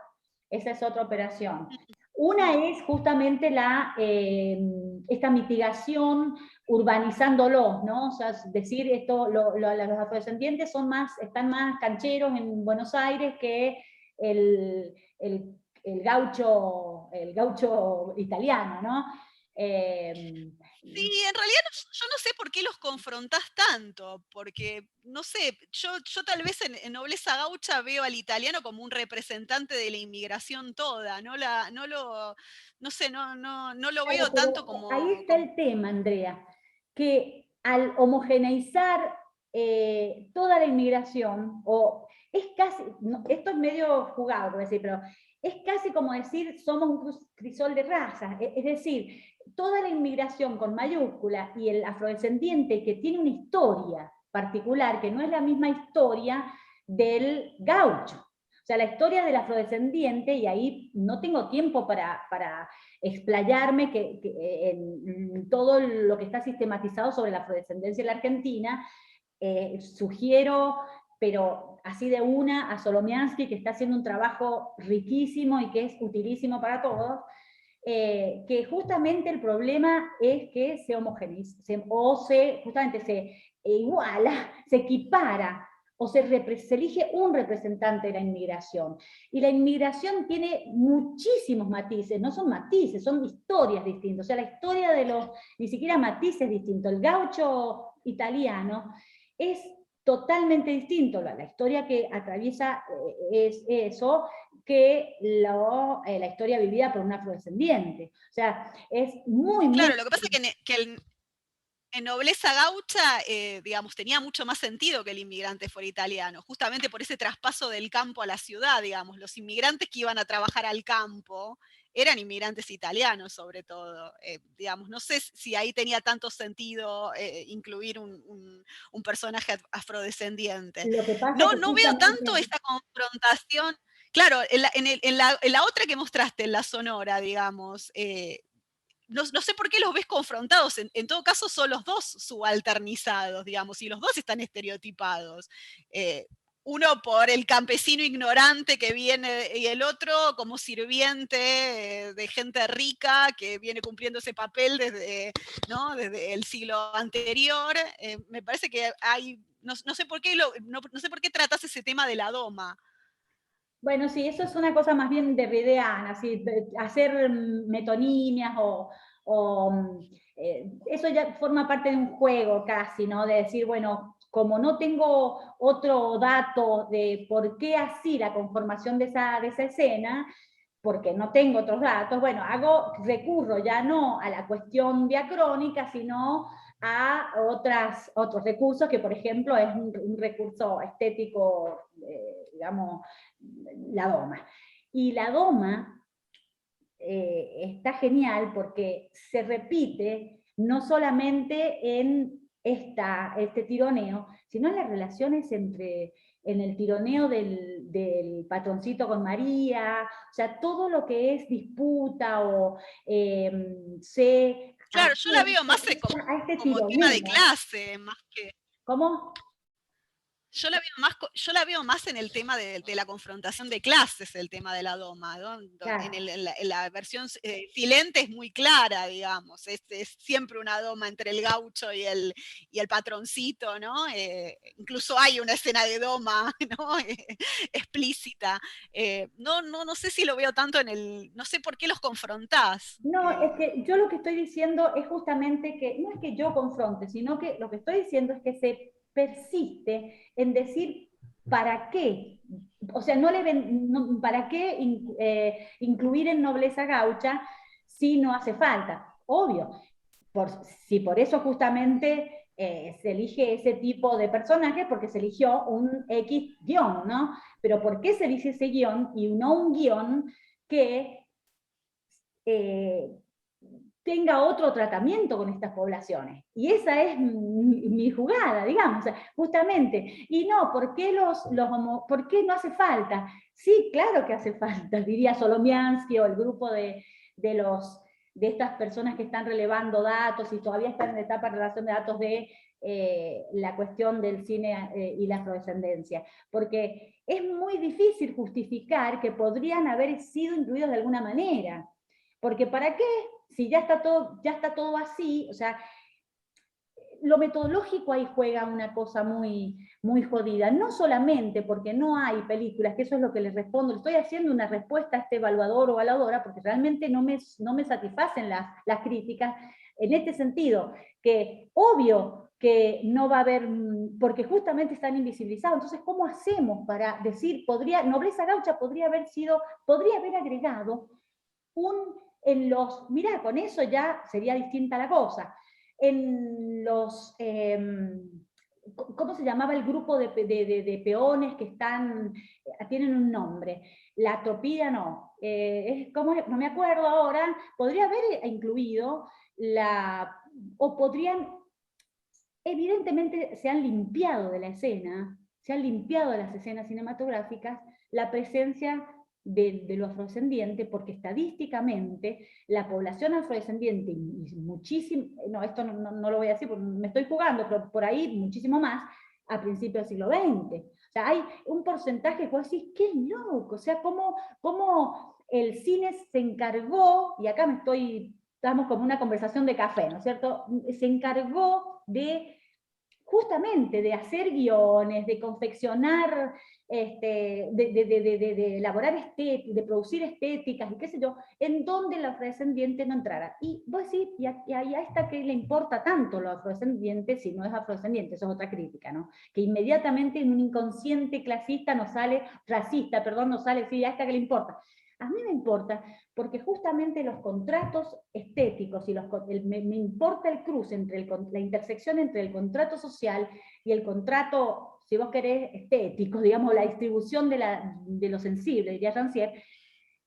Speaker 3: Esa es otra operación. Una es justamente esta mitigación urbanizándolos, ¿no? O sea, es decir, los afrodescendientes están más cancheros en Buenos Aires que el gaucho italiano, ¿no?
Speaker 2: Sí, en realidad yo no sé por qué los confrontás tanto, porque, no sé, yo tal vez en Nobleza Gaucha veo al italiano como un representante de la inmigración toda, no lo veo tanto como...
Speaker 3: Ahí está el tema, Andrea, que al homogeneizar toda la inmigración, o es casi, esto es medio jugado, por decir, pero es casi como decir somos un crisol de razas, es decir, toda la inmigración con mayúscula y el afrodescendiente que tiene una historia particular, que no es la misma historia del gaucho. O sea, la historia del afrodescendiente, y ahí no tengo tiempo para explayarme en todo lo que está sistematizado sobre la afrodescendencia en la Argentina, sugiero, pero así de una, a Solomiansky, que está haciendo un trabajo riquísimo y que es utilísimo para todos, que justamente el problema es que se homogeneiza, justamente se iguala, se equipara, o se elige un representante de la inmigración. Y la inmigración tiene muchísimos matices, no son matices, son historias distintas. O sea, la historia ni siquiera matices distintos. El gaucho italiano es totalmente distinto. La historia que atraviesa es eso, que la historia vivida por un afrodescendiente. O sea, es muy...
Speaker 2: Claro, lo que pasa es que en Nobleza Gaucha, digamos, tenía mucho más sentido que el inmigrante fuera italiano, justamente por ese traspaso del campo a la ciudad, digamos, los inmigrantes que iban a trabajar al campo, eran inmigrantes italianos sobre todo. Digamos, no sé si ahí tenía tanto sentido incluir un personaje afrodescendiente.
Speaker 3: Lo que pasa
Speaker 2: No,
Speaker 3: que
Speaker 2: no veo tanto
Speaker 3: justamente...
Speaker 2: esta confrontación. Claro, en la otra que mostraste, en la sonora, digamos, no sé por qué los ves confrontados, en todo caso son los dos subalternizados, digamos, y los dos están estereotipados. Uno por el campesino ignorante que viene, y el otro como sirviente de gente rica que viene cumpliendo ese papel desde, ¿no? Desde el siglo anterior. Me parece que hay, no sé por qué no sé por qué tratas ese tema de la doma.
Speaker 3: Bueno, sí, eso es una cosa más bien derrideana, ¿sí? Hacer metonimias eso ya forma parte de un juego casi, ¿no? De decir, bueno, como no tengo otro dato de por qué así la conformación de esa escena, porque no tengo otros datos, bueno, recurro ya no a la cuestión diacrónica, sino a otros recursos que, por ejemplo, es un recurso estético, digamos, la doma. Y la doma está genial porque se repite no solamente en este tironeo, sino en las relaciones en el tironeo del patroncito con María, o sea, todo lo que es disputa o se...
Speaker 2: Claro, yo la veo más
Speaker 3: a este
Speaker 2: como tema de
Speaker 3: tironeo.
Speaker 2: clase, más que...
Speaker 3: ¿Cómo?
Speaker 2: Yo la veo más en el tema de la confrontación de clases, el tema de la doma, ¿no?
Speaker 3: Claro.
Speaker 2: En la versión silente es muy clara, digamos, es siempre una doma entre el gaucho y el patroncito, ¿no? Incluso hay una escena de doma, ¿no? Explícita. No sé si lo veo tanto no sé por qué los confrontás.
Speaker 3: No, es que yo lo que estoy diciendo es justamente que, no es que yo confronte, sino que lo que estoy diciendo es que se persiste en decir ¿para qué? O sea, ¿para qué incluir en nobleza gaucha si no hace falta? Obvio, si por eso justamente se elige ese tipo de personaje, porque se eligió un X guión, ¿no? Pero ¿por qué se elige ese guión y no un guión que tenga otro tratamiento con estas poblaciones? Y esa es mi jugada, digamos, justamente. Y no, ¿por qué ¿por qué no hace falta? Sí, claro que hace falta, diría Solomiansky o el grupo de estas personas que están relevando datos y todavía están en etapa de relación de datos de la cuestión del cine y la afrodescendencia, porque es muy difícil justificar que podrían haber sido incluidos de alguna manera, porque ¿para qué? Si ya está todo así, o sea, lo metodológico ahí juega una cosa muy, muy jodida, no solamente porque no hay películas, que eso es lo que les respondo, le estoy haciendo una respuesta a este evaluador o evaluadora, porque realmente no me satisfacen las críticas, en este sentido, que obvio que no va a haber, porque justamente están invisibilizados, entonces ¿cómo hacemos para decir, nobleza gaucha podría haber agregado mirá, con eso ya sería distinta la cosa. En los, ¿cómo se llamaba el grupo de peones que tienen un nombre? La tropía no, no me acuerdo ahora, podría haber incluido o podrían, evidentemente se han limpiado de la escena, se han limpiado de las escenas cinematográficas la presencia de lo afrodescendiente, porque estadísticamente la población afrodescendiente, y muchísimo, no, esto no lo voy a decir porque me estoy jugando, pero por ahí muchísimo más, a principios del siglo XX. O sea, hay un porcentaje que vos decís, qué loco, o sea, cómo el cine se encargó, y acá estamos como una conversación de café, ¿no es cierto? Se encargó justamente de hacer guiones, de confeccionar, de elaborar estéticas, de producir estéticas y qué sé yo, en donde el afrodescendiente no entrara. Y vos decís, y ahí está que le importa tanto lo afrodescendiente si no es afrodescendiente, eso es otra crítica, ¿no? Que inmediatamente en un inconsciente clasista racista, nos sale, sí, a esta que le importa. A mí me importa porque justamente los contratos estéticos y me importa el cruce entre la intersección entre el contrato social y el contrato, si vos querés, estético, digamos, la distribución de lo sensible, diría Rancière,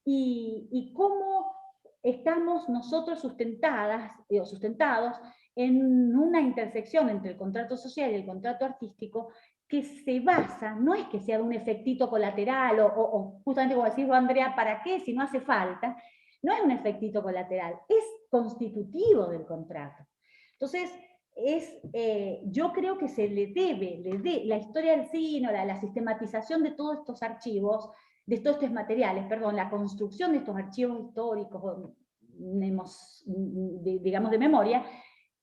Speaker 3: y cómo estamos nosotros sustentados en una intersección entre el contrato social y el contrato artístico que se basa, no es que sea un efectito colateral, o justamente como decís vos, Andrea, ¿para qué si no hace falta? No es un efectito colateral, es constitutivo del contrato. Entonces, yo creo que se le debe la historia del cine, la sistematización de todos estos archivos, de todos estos materiales, perdón, la construcción de estos archivos históricos, digamos de memoria,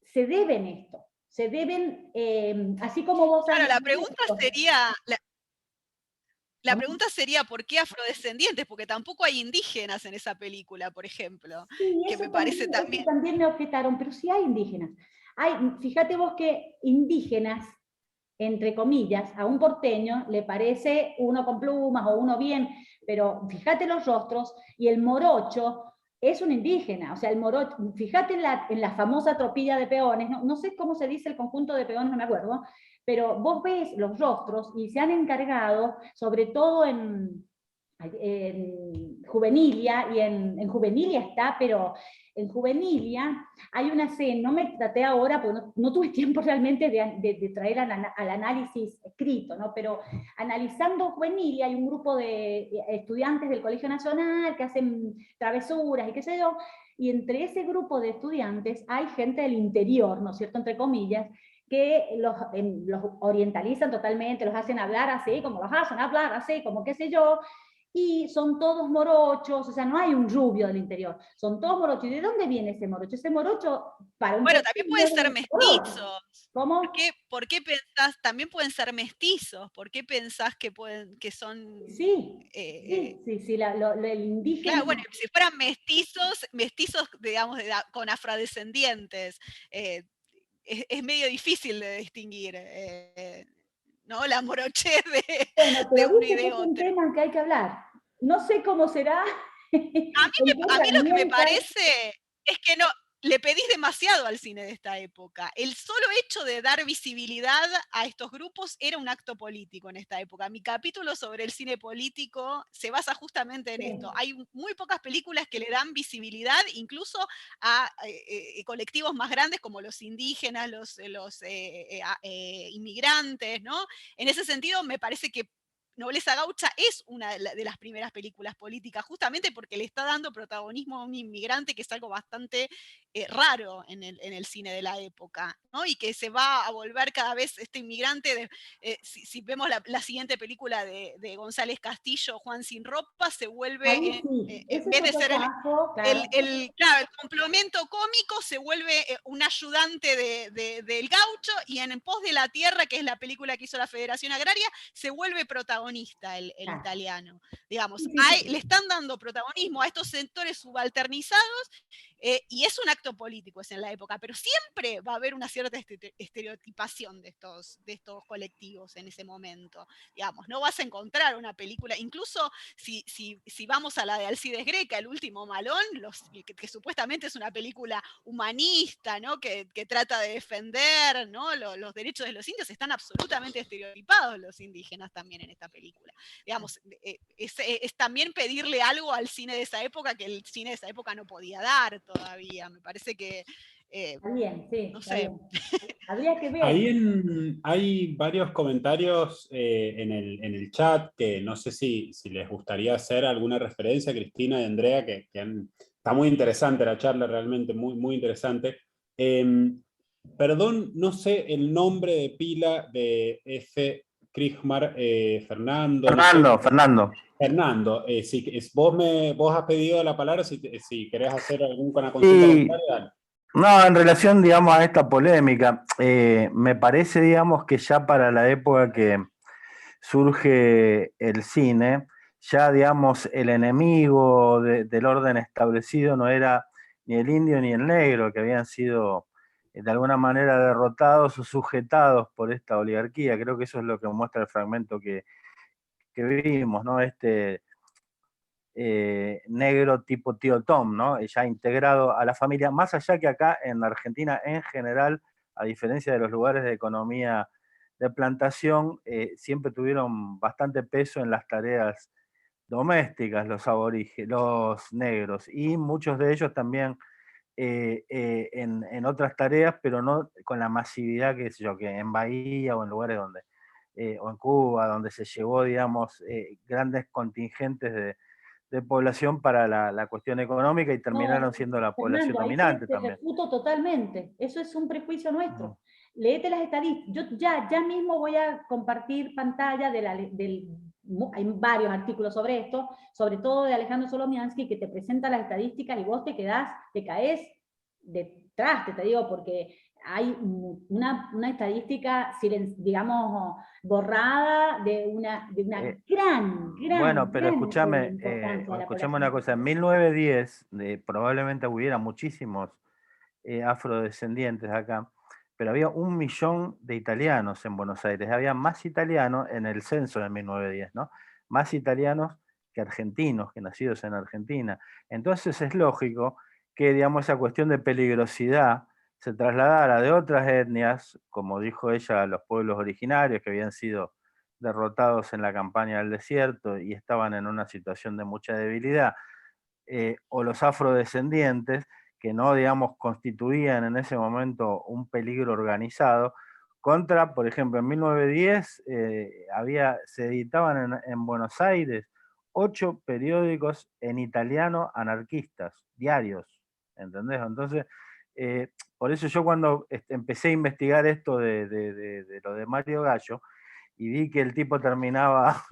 Speaker 3: se deben esto. Se deben, así como vos...
Speaker 2: Claro, la pregunta sería... La pregunta sería, ¿por qué afrodescendientes? Porque tampoco hay indígenas en esa película, por ejemplo.
Speaker 3: Sí,
Speaker 2: que me parece también...
Speaker 3: también me objetaron, pero sí hay indígenas. Fíjate vos que indígenas, entre comillas, a un porteño le parece uno con plumas o uno bien, pero fíjate los rostros, y el morocho es un indígena, o sea, el morocho, fíjate en la famosa tropilla de peones, no sé cómo se dice el conjunto de peones, no me acuerdo, pero vos ves los rostros y se han encargado, sobre todo en Juvenilia, y en Juvenilia está, pero en Juvenilia hay una escena, no me traté ahora, porque no tuve tiempo realmente de traer al análisis escrito, ¿no? Pero analizando Juvenilia hay un grupo de estudiantes del Colegio Nacional que hacen travesuras y qué sé yo, y entre ese grupo de estudiantes hay gente del interior, ¿no es cierto?, entre comillas, que los orientalizan totalmente, los hacen hablar así, como los hacen hablar así, como qué sé yo, y son todos morochos, o sea, no hay un rubio del interior, son todos morochos. ¿Y de dónde viene ese morocho? Ese morocho, para un...
Speaker 2: Bueno, también pueden ser mestizos.
Speaker 3: ¿Cómo?
Speaker 2: ¿Por qué pensás? También pueden ser mestizos. ¿Por qué pensás que son...
Speaker 3: Sí, el indígena...
Speaker 2: Claro, bueno, si fueran mestizos, digamos, con afrodescendientes, es medio difícil de distinguir, ¿no? La morochez de uno y de
Speaker 3: es un
Speaker 2: otro.
Speaker 3: tema que hay que hablar. No sé cómo será.
Speaker 2: A mí lo que me parece es que no, le pedís demasiado al cine de esta época. El solo hecho de dar visibilidad a estos grupos era un acto político en esta época. Mi capítulo sobre el cine político se basa justamente en esto. Hay muy pocas películas que le dan visibilidad incluso a colectivos más grandes como los indígenas, los inmigrantes, ¿no? En ese sentido, me parece que Nobleza Gaucha es una de las primeras películas políticas, justamente porque le está dando protagonismo a un inmigrante, que es algo bastante raro en el cine de la época, ¿no? Y que se va a volver cada vez este inmigrante, si vemos la siguiente película de González Castillo, Juan sin ropa, se vuelve, en vez de ser el complemento cómico, se vuelve un ayudante del gaucho, y en pos de la tierra, que es la película que hizo la Federación Agraria, se vuelve protagonista el italiano. Digamos, le están dando protagonismo a estos sectores subalternizados, y es un acto político en la época, pero siempre va a haber una cierta estereotipación de estos colectivos en ese momento. Digamos, no vas a encontrar una película, incluso si vamos a la de Alcides Greca, El último malón, que supuestamente es una película humanista, ¿no? que trata de defender, ¿no? los derechos de los indios, están absolutamente estereotipados los indígenas también en esta película. Digamos, es también pedirle algo al cine de esa época que el cine de esa época no podía dar todavía. Me parece que...
Speaker 3: está bien, sí.
Speaker 2: No sé.
Speaker 3: Habría que ver.
Speaker 1: Ahí hay varios comentarios en el chat que no sé si les gustaría hacer alguna referencia, Cristina y Andrea, que está muy interesante la charla, realmente muy, muy interesante. Perdón, no sé el nombre de pila de F. Krigmar, Fernando. Fernando, vos has pedido la palabra, si querés hacer alguna consulta. Dale.
Speaker 7: No, en relación, digamos, a esta polémica, me parece, digamos, que ya para la época que surge el cine, ya, digamos, el enemigo del orden establecido no era ni el indio ni el negro, que habían sido de alguna manera derrotados o sujetados por esta oligarquía. Creo que eso es lo que muestra el fragmento que vimos, ¿no? Negro tipo tío Tom, ¿no? Ya integrado a la familia, más allá que acá en la Argentina en general, a diferencia de los lugares de economía de plantación, siempre tuvieron bastante peso en las tareas domésticas, los aborígenes, los negros, y muchos de ellos también en otras tareas, pero no con la masividad que en Bahía o en lugares donde, o en Cuba, donde se llevó, digamos, grandes contingentes de población para la cuestión económica y terminaron siendo la población
Speaker 3: Fernando, ahí
Speaker 7: dominante
Speaker 3: te
Speaker 7: también.
Speaker 3: refuto totalmente. Eso es un prejuicio nuestro. Léete las estadísticas. Yo ya mismo voy a compartir pantalla hay varios artículos sobre esto, sobre todo de Alejandro Solomiansky, que te presenta las estadísticas y vos te caes detrás, te digo, porque hay una estadística, digamos, borrada de una gran
Speaker 7: bueno, pero escúchame
Speaker 3: importancia
Speaker 7: una cosa, en 1910 probablemente hubiera muchísimos afrodescendientes acá, pero había 1 millón de italianos en Buenos Aires, había más italianos en el censo de 1910, ¿no? Más italianos que argentinos, que nacidos en Argentina. Entonces es lógico que, digamos, esa cuestión de peligrosidad se trasladara de otras etnias, como dijo ella, a los pueblos originarios que habían sido derrotados en la campaña del desierto y estaban en una situación de mucha debilidad, o los afrodescendientes, que no, digamos, constituían en ese momento un peligro organizado, contra, por ejemplo, en 1910 se editaban en Buenos Aires 8 periódicos en italiano anarquistas, diarios, ¿entendés? Entonces, por eso yo cuando empecé a investigar esto de lo de Mario Gallo, y vi que el tipo terminaba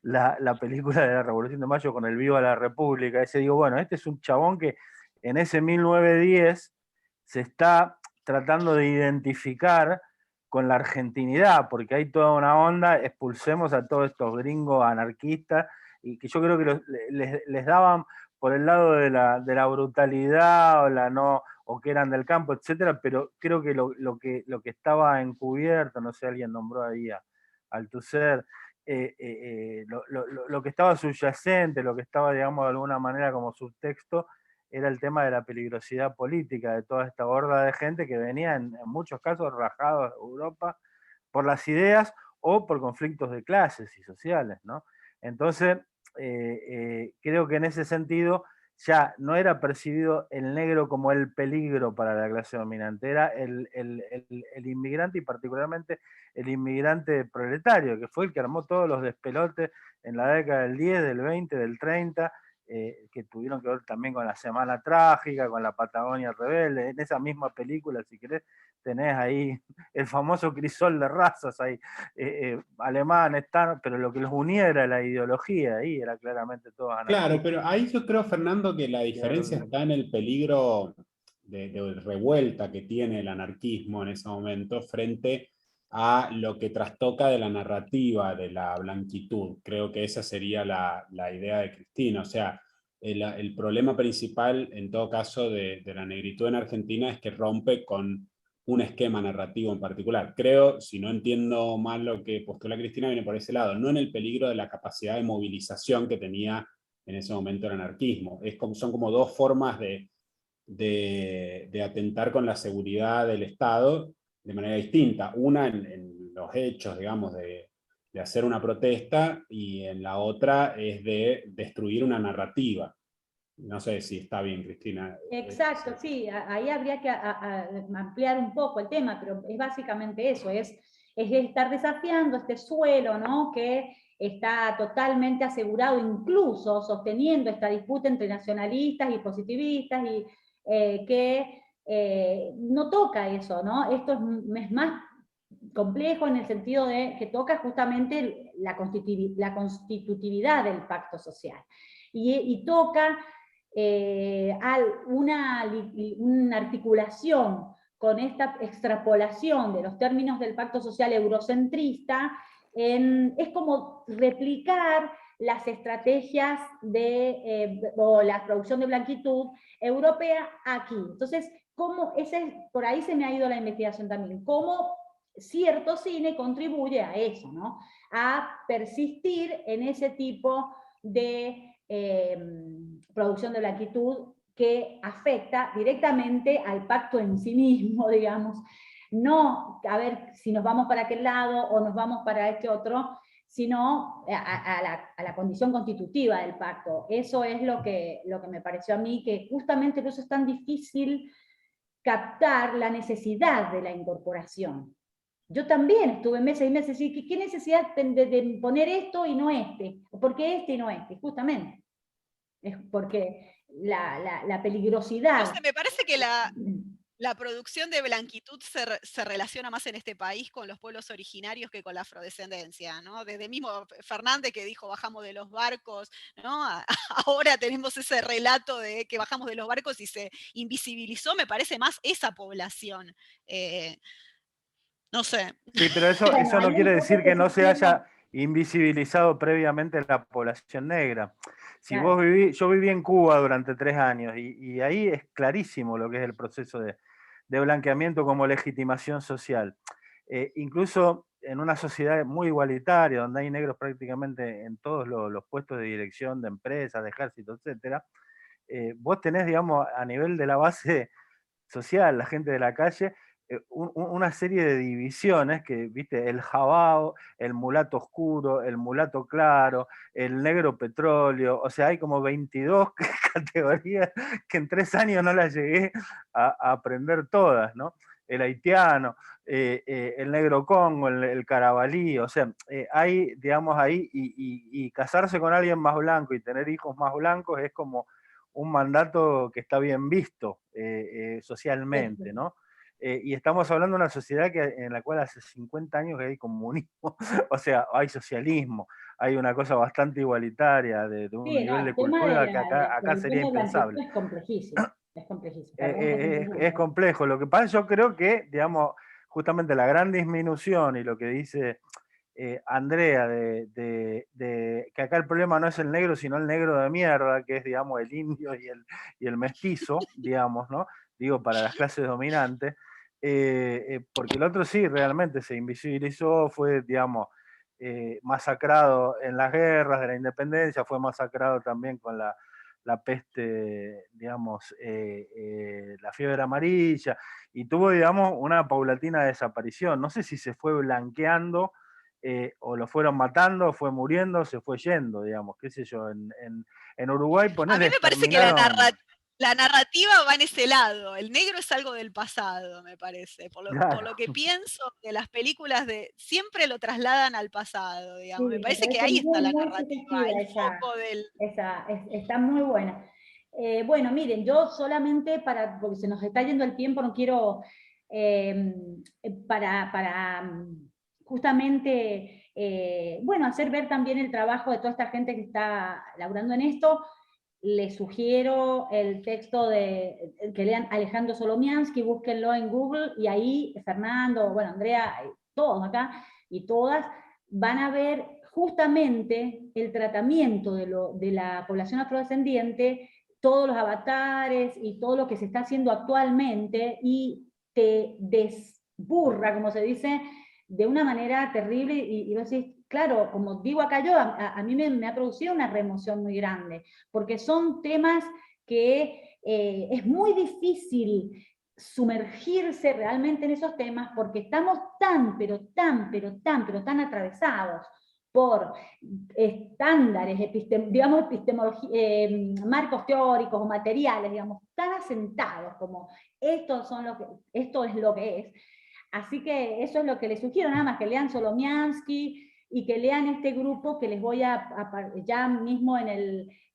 Speaker 7: la película de la Revolución de Mayo con el Viva la República, ese digo, bueno, este es un chabón que en ese 1910 se está tratando de identificar con la argentinidad, porque hay toda una onda, expulsemos a todos estos gringos anarquistas, y que yo creo que les daban por el lado de la brutalidad o que eran del campo, etcétera, pero creo que lo que estaba encubierto, no sé, alguien nombró ahí a Althusser, lo que estaba subyacente, lo que estaba, digamos, de alguna manera como subtexto, era el tema de la peligrosidad política de toda esta horda de gente que venía en muchos casos rajados de Europa por las ideas o por conflictos de clases y sociales, ¿no? Entonces, creo que en ese sentido ya no era percibido el negro como el peligro para la clase dominante, era el inmigrante y particularmente el inmigrante proletario, que fue el que armó todos los despelotes en la década del 10, del 20, del 30, que tuvieron que ver también con la Semana Trágica, con la Patagonia Rebelde. En esa misma película, si querés, tenés ahí el famoso crisol de razas ahí, alemanes, pero lo que los unía era la ideología, ahí era claramente todo anarquista.
Speaker 1: Claro, pero ahí yo creo, Fernando, que la diferencia está en el peligro de revuelta que tiene el anarquismo en ese momento frente a lo que trastoca de la narrativa de la blanquitud. Creo que esa sería la idea de Cristina. O sea, el problema principal, en todo caso, de la negritud en Argentina es que rompe con un esquema narrativo en particular. Creo, si no entiendo mal lo que postula Cristina, viene por ese lado, no en el peligro de la capacidad de movilización que tenía en ese momento el anarquismo. Son como dos formas de atentar con la seguridad del Estado de manera distinta. Una en los hechos, digamos, de hacer una protesta, y en la otra es de destruir una narrativa. No sé si está bien, Cristina.
Speaker 3: Exacto, sí, ahí habría que ampliar un poco el tema, pero es básicamente eso, es estar desafiando este suelo, ¿no? Que está totalmente asegurado, incluso sosteniendo esta disputa entre nacionalistas y positivistas, y que no toca eso, ¿no? Esto es más complejo en el sentido de que toca justamente la constitutividad del pacto social, y toca una articulación con esta extrapolación de los términos del pacto social eurocentrista, es como replicar las estrategias o la producción de blanquitud europea aquí. Entonces, por ahí se me ha ido la investigación también, cómo cierto cine contribuye a eso, ¿no? A persistir en ese tipo de producción de blanquitud que afecta directamente al pacto en sí mismo, digamos, no a ver si nos vamos para aquel lado o nos vamos para este otro, sino a la condición constitutiva del pacto. Eso es lo que me pareció a mí, que justamente por eso es tan difícil captar la necesidad de la incorporación. Yo también estuve meses y meses y ¿qué necesidad de poner esto y no este? ¿Por qué este y no este? Justamente. Es porque la peligrosidad...
Speaker 2: No sé, me parece que la producción de blanquitud se relaciona más en este país con los pueblos originarios que con la afrodescendencia, ¿no? Desde mismo Fernández que dijo bajamos de los barcos, ¿no? Ahora tenemos ese relato de que bajamos de los barcos y se invisibilizó, me parece más esa población. No sé.
Speaker 7: Sí, pero eso no quiere decir que no se haya invisibilizado previamente la población negra. Si
Speaker 3: Claro.
Speaker 7: yo viví en Cuba durante 3 años y ahí es clarísimo lo que es el proceso de blanqueamiento como legitimación social. Incluso en una sociedad muy igualitaria, donde hay negros prácticamente en todos los puestos de dirección de empresas, de ejército, etc., vos tenés, digamos, a nivel de la base social, la gente de la calle, una serie de divisiones que, viste, el jabao, el mulato oscuro, el mulato claro, el negro petróleo, o sea, hay como 22 categorías que en 3 años no las llegué a aprender todas, ¿no? El haitiano, el negro congo, el carabalí, o sea, hay, digamos, ahí, y casarse con alguien más blanco y tener hijos más blancos es como un mandato que está bien visto socialmente, ¿no? Y estamos hablando de una sociedad en la cual hace 50 años que hay comunismo, o sea, hay socialismo, hay una cosa bastante igualitaria de un
Speaker 3: Sí,
Speaker 7: nivel
Speaker 3: no,
Speaker 7: de
Speaker 3: el tema de
Speaker 7: cultura que
Speaker 3: la
Speaker 7: acá sería
Speaker 3: producción de blanquitud
Speaker 7: impensable.
Speaker 3: es complejísimo. Es complejísimo. Perdón que te
Speaker 7: Es
Speaker 3: interrumpa.
Speaker 7: complejo. Lo que pasa, yo creo que, digamos, justamente la gran disminución y lo que dice Andrea, que acá el problema no es el negro, sino el negro de mierda, que es, digamos, el indio y el mestizo, digamos, ¿no? Digo, para las clases dominantes, porque el otro sí, realmente se invisibilizó, fue, digamos, masacrado en las guerras de la independencia, fue masacrado también con la peste, digamos, la fiebre amarilla, y tuvo, digamos, una paulatina desaparición. No sé si se fue blanqueando o lo fueron matando, fue muriendo, se fue yendo, digamos, qué sé yo. En Uruguay,
Speaker 2: A
Speaker 7: ponele,
Speaker 2: mí me parece que la narrativa va en ese lado. El negro es algo del pasado, me parece. Por lo que pienso de las películas, siempre lo trasladan al pasado, digamos.
Speaker 3: Sí,
Speaker 2: Me
Speaker 3: me
Speaker 2: parece que
Speaker 3: parece
Speaker 2: ahí está
Speaker 3: muy,
Speaker 2: la
Speaker 3: muy
Speaker 2: narrativa,
Speaker 3: sugestiva
Speaker 2: el foco del...
Speaker 3: está muy buena. Bueno, miren, yo solamente porque se nos está yendo el tiempo, no quiero, para justamente, bueno, hacer ver también el trabajo de toda esta gente que está laburando en esto. Les sugiero el texto que lean Alejandro Solomiansky, búsquenlo en Google, y ahí Fernando, bueno, Andrea, todos acá y todas, van a ver justamente el tratamiento de la población afrodescendiente, todos los avatares y todo lo que se está haciendo actualmente, y te desburra, como se dice, de una manera terrible, y vos decís, claro, como digo acá yo, a mí me ha producido una remoción muy grande, porque son temas que es muy difícil sumergirse realmente en esos temas, porque estamos tan atravesados por estándares, marcos teóricos o materiales, digamos, tan asentados como esto es lo que es. Así que eso es lo que les sugiero, nada más que lean Solomiansky y que lean este grupo que les voy ya mismo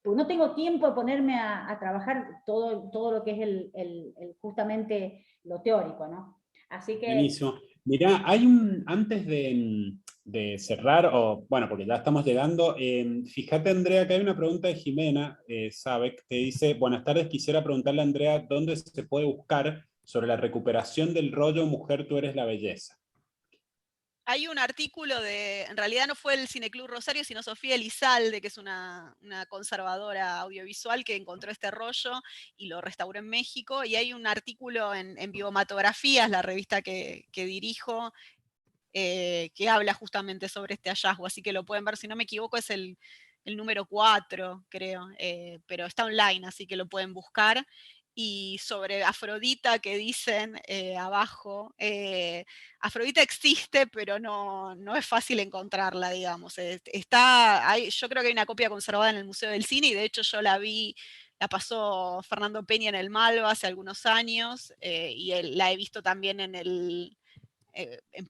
Speaker 3: pues no tengo tiempo de ponerme a trabajar todo lo que es justamente lo teórico, ¿no? Así que...
Speaker 1: Buenísimo. Mirá, antes de cerrar, o bueno, porque ya estamos llegando, fíjate, Andrea, que hay una pregunta de Jimena Sabec, que dice: buenas tardes, quisiera preguntarle a Andrea dónde se puede buscar sobre la recuperación del rollo Mujer, tú eres la belleza.
Speaker 2: Hay un artículo en realidad no fue el Cineclub Rosario, sino Sofía Elizalde, que es una conservadora audiovisual que encontró este rollo y lo restauró en México, y hay un artículo en Biomatografías, la revista que dirijo, que habla justamente sobre este hallazgo, así que lo pueden ver, si no me equivoco es el número 4, creo, pero está online, así que lo pueden buscar. y sobre Afrodita que dicen abajo. Afrodita existe, pero no es fácil encontrarla, digamos. Yo creo que hay una copia conservada en el Museo del Cine, y de hecho yo la vi, la pasó Fernando Peña en el Malva hace algunos años, y la he visto también en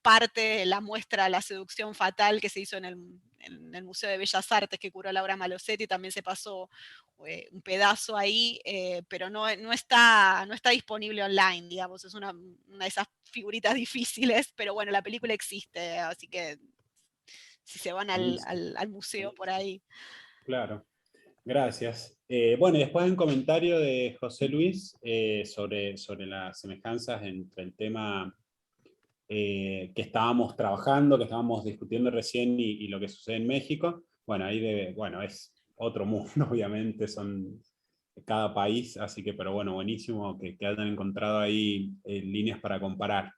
Speaker 2: parte la muestra La seducción fatal que se hizo en el Museo de Bellas Artes que curó Laura Malosetti, también se pasó un pedazo ahí, pero no está disponible online, digamos, es una de esas figuritas difíciles, pero bueno, la película existe, así que si se van al museo por ahí.
Speaker 1: Claro, gracias. Bueno, y después hay un comentario de José Luis sobre las semejanzas entre el tema que estábamos trabajando, que estábamos discutiendo recién y lo que sucede en México. Bueno, ahí bueno, es otro mundo, obviamente, son cada país, así que, pero bueno, buenísimo que hayan encontrado ahí líneas para comparar.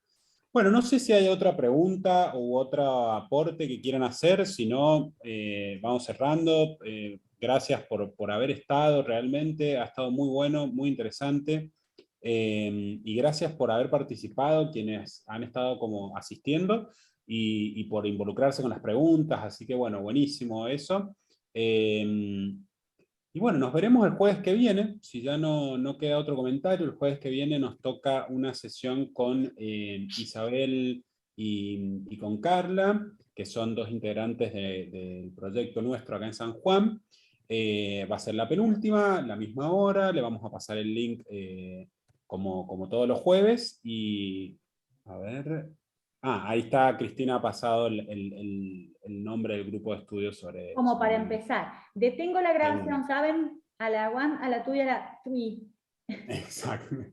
Speaker 1: Bueno, no sé si hay otra pregunta u otro aporte que quieran hacer, si no, vamos cerrando. Gracias por haber estado, realmente ha estado muy bueno, muy interesante. Y gracias por haber participado, quienes han estado como asistiendo, y por involucrarse con las preguntas, así que bueno, buenísimo eso. Y bueno, nos veremos el jueves que viene, si ya no queda otro comentario. El jueves que viene nos toca una sesión con Isabel y con Carla, que son dos integrantes del proyecto nuestro acá en San Juan. Va a ser la penúltima, la misma hora, le vamos a pasar el link como todos los jueves, y a ver... ahí está, Cristina ha pasado el nombre del grupo de estudios sobre...
Speaker 3: Como para empezar, detengo la grabación, ¿saben? A la one, a la tuya, a la tui.
Speaker 1: Exacto.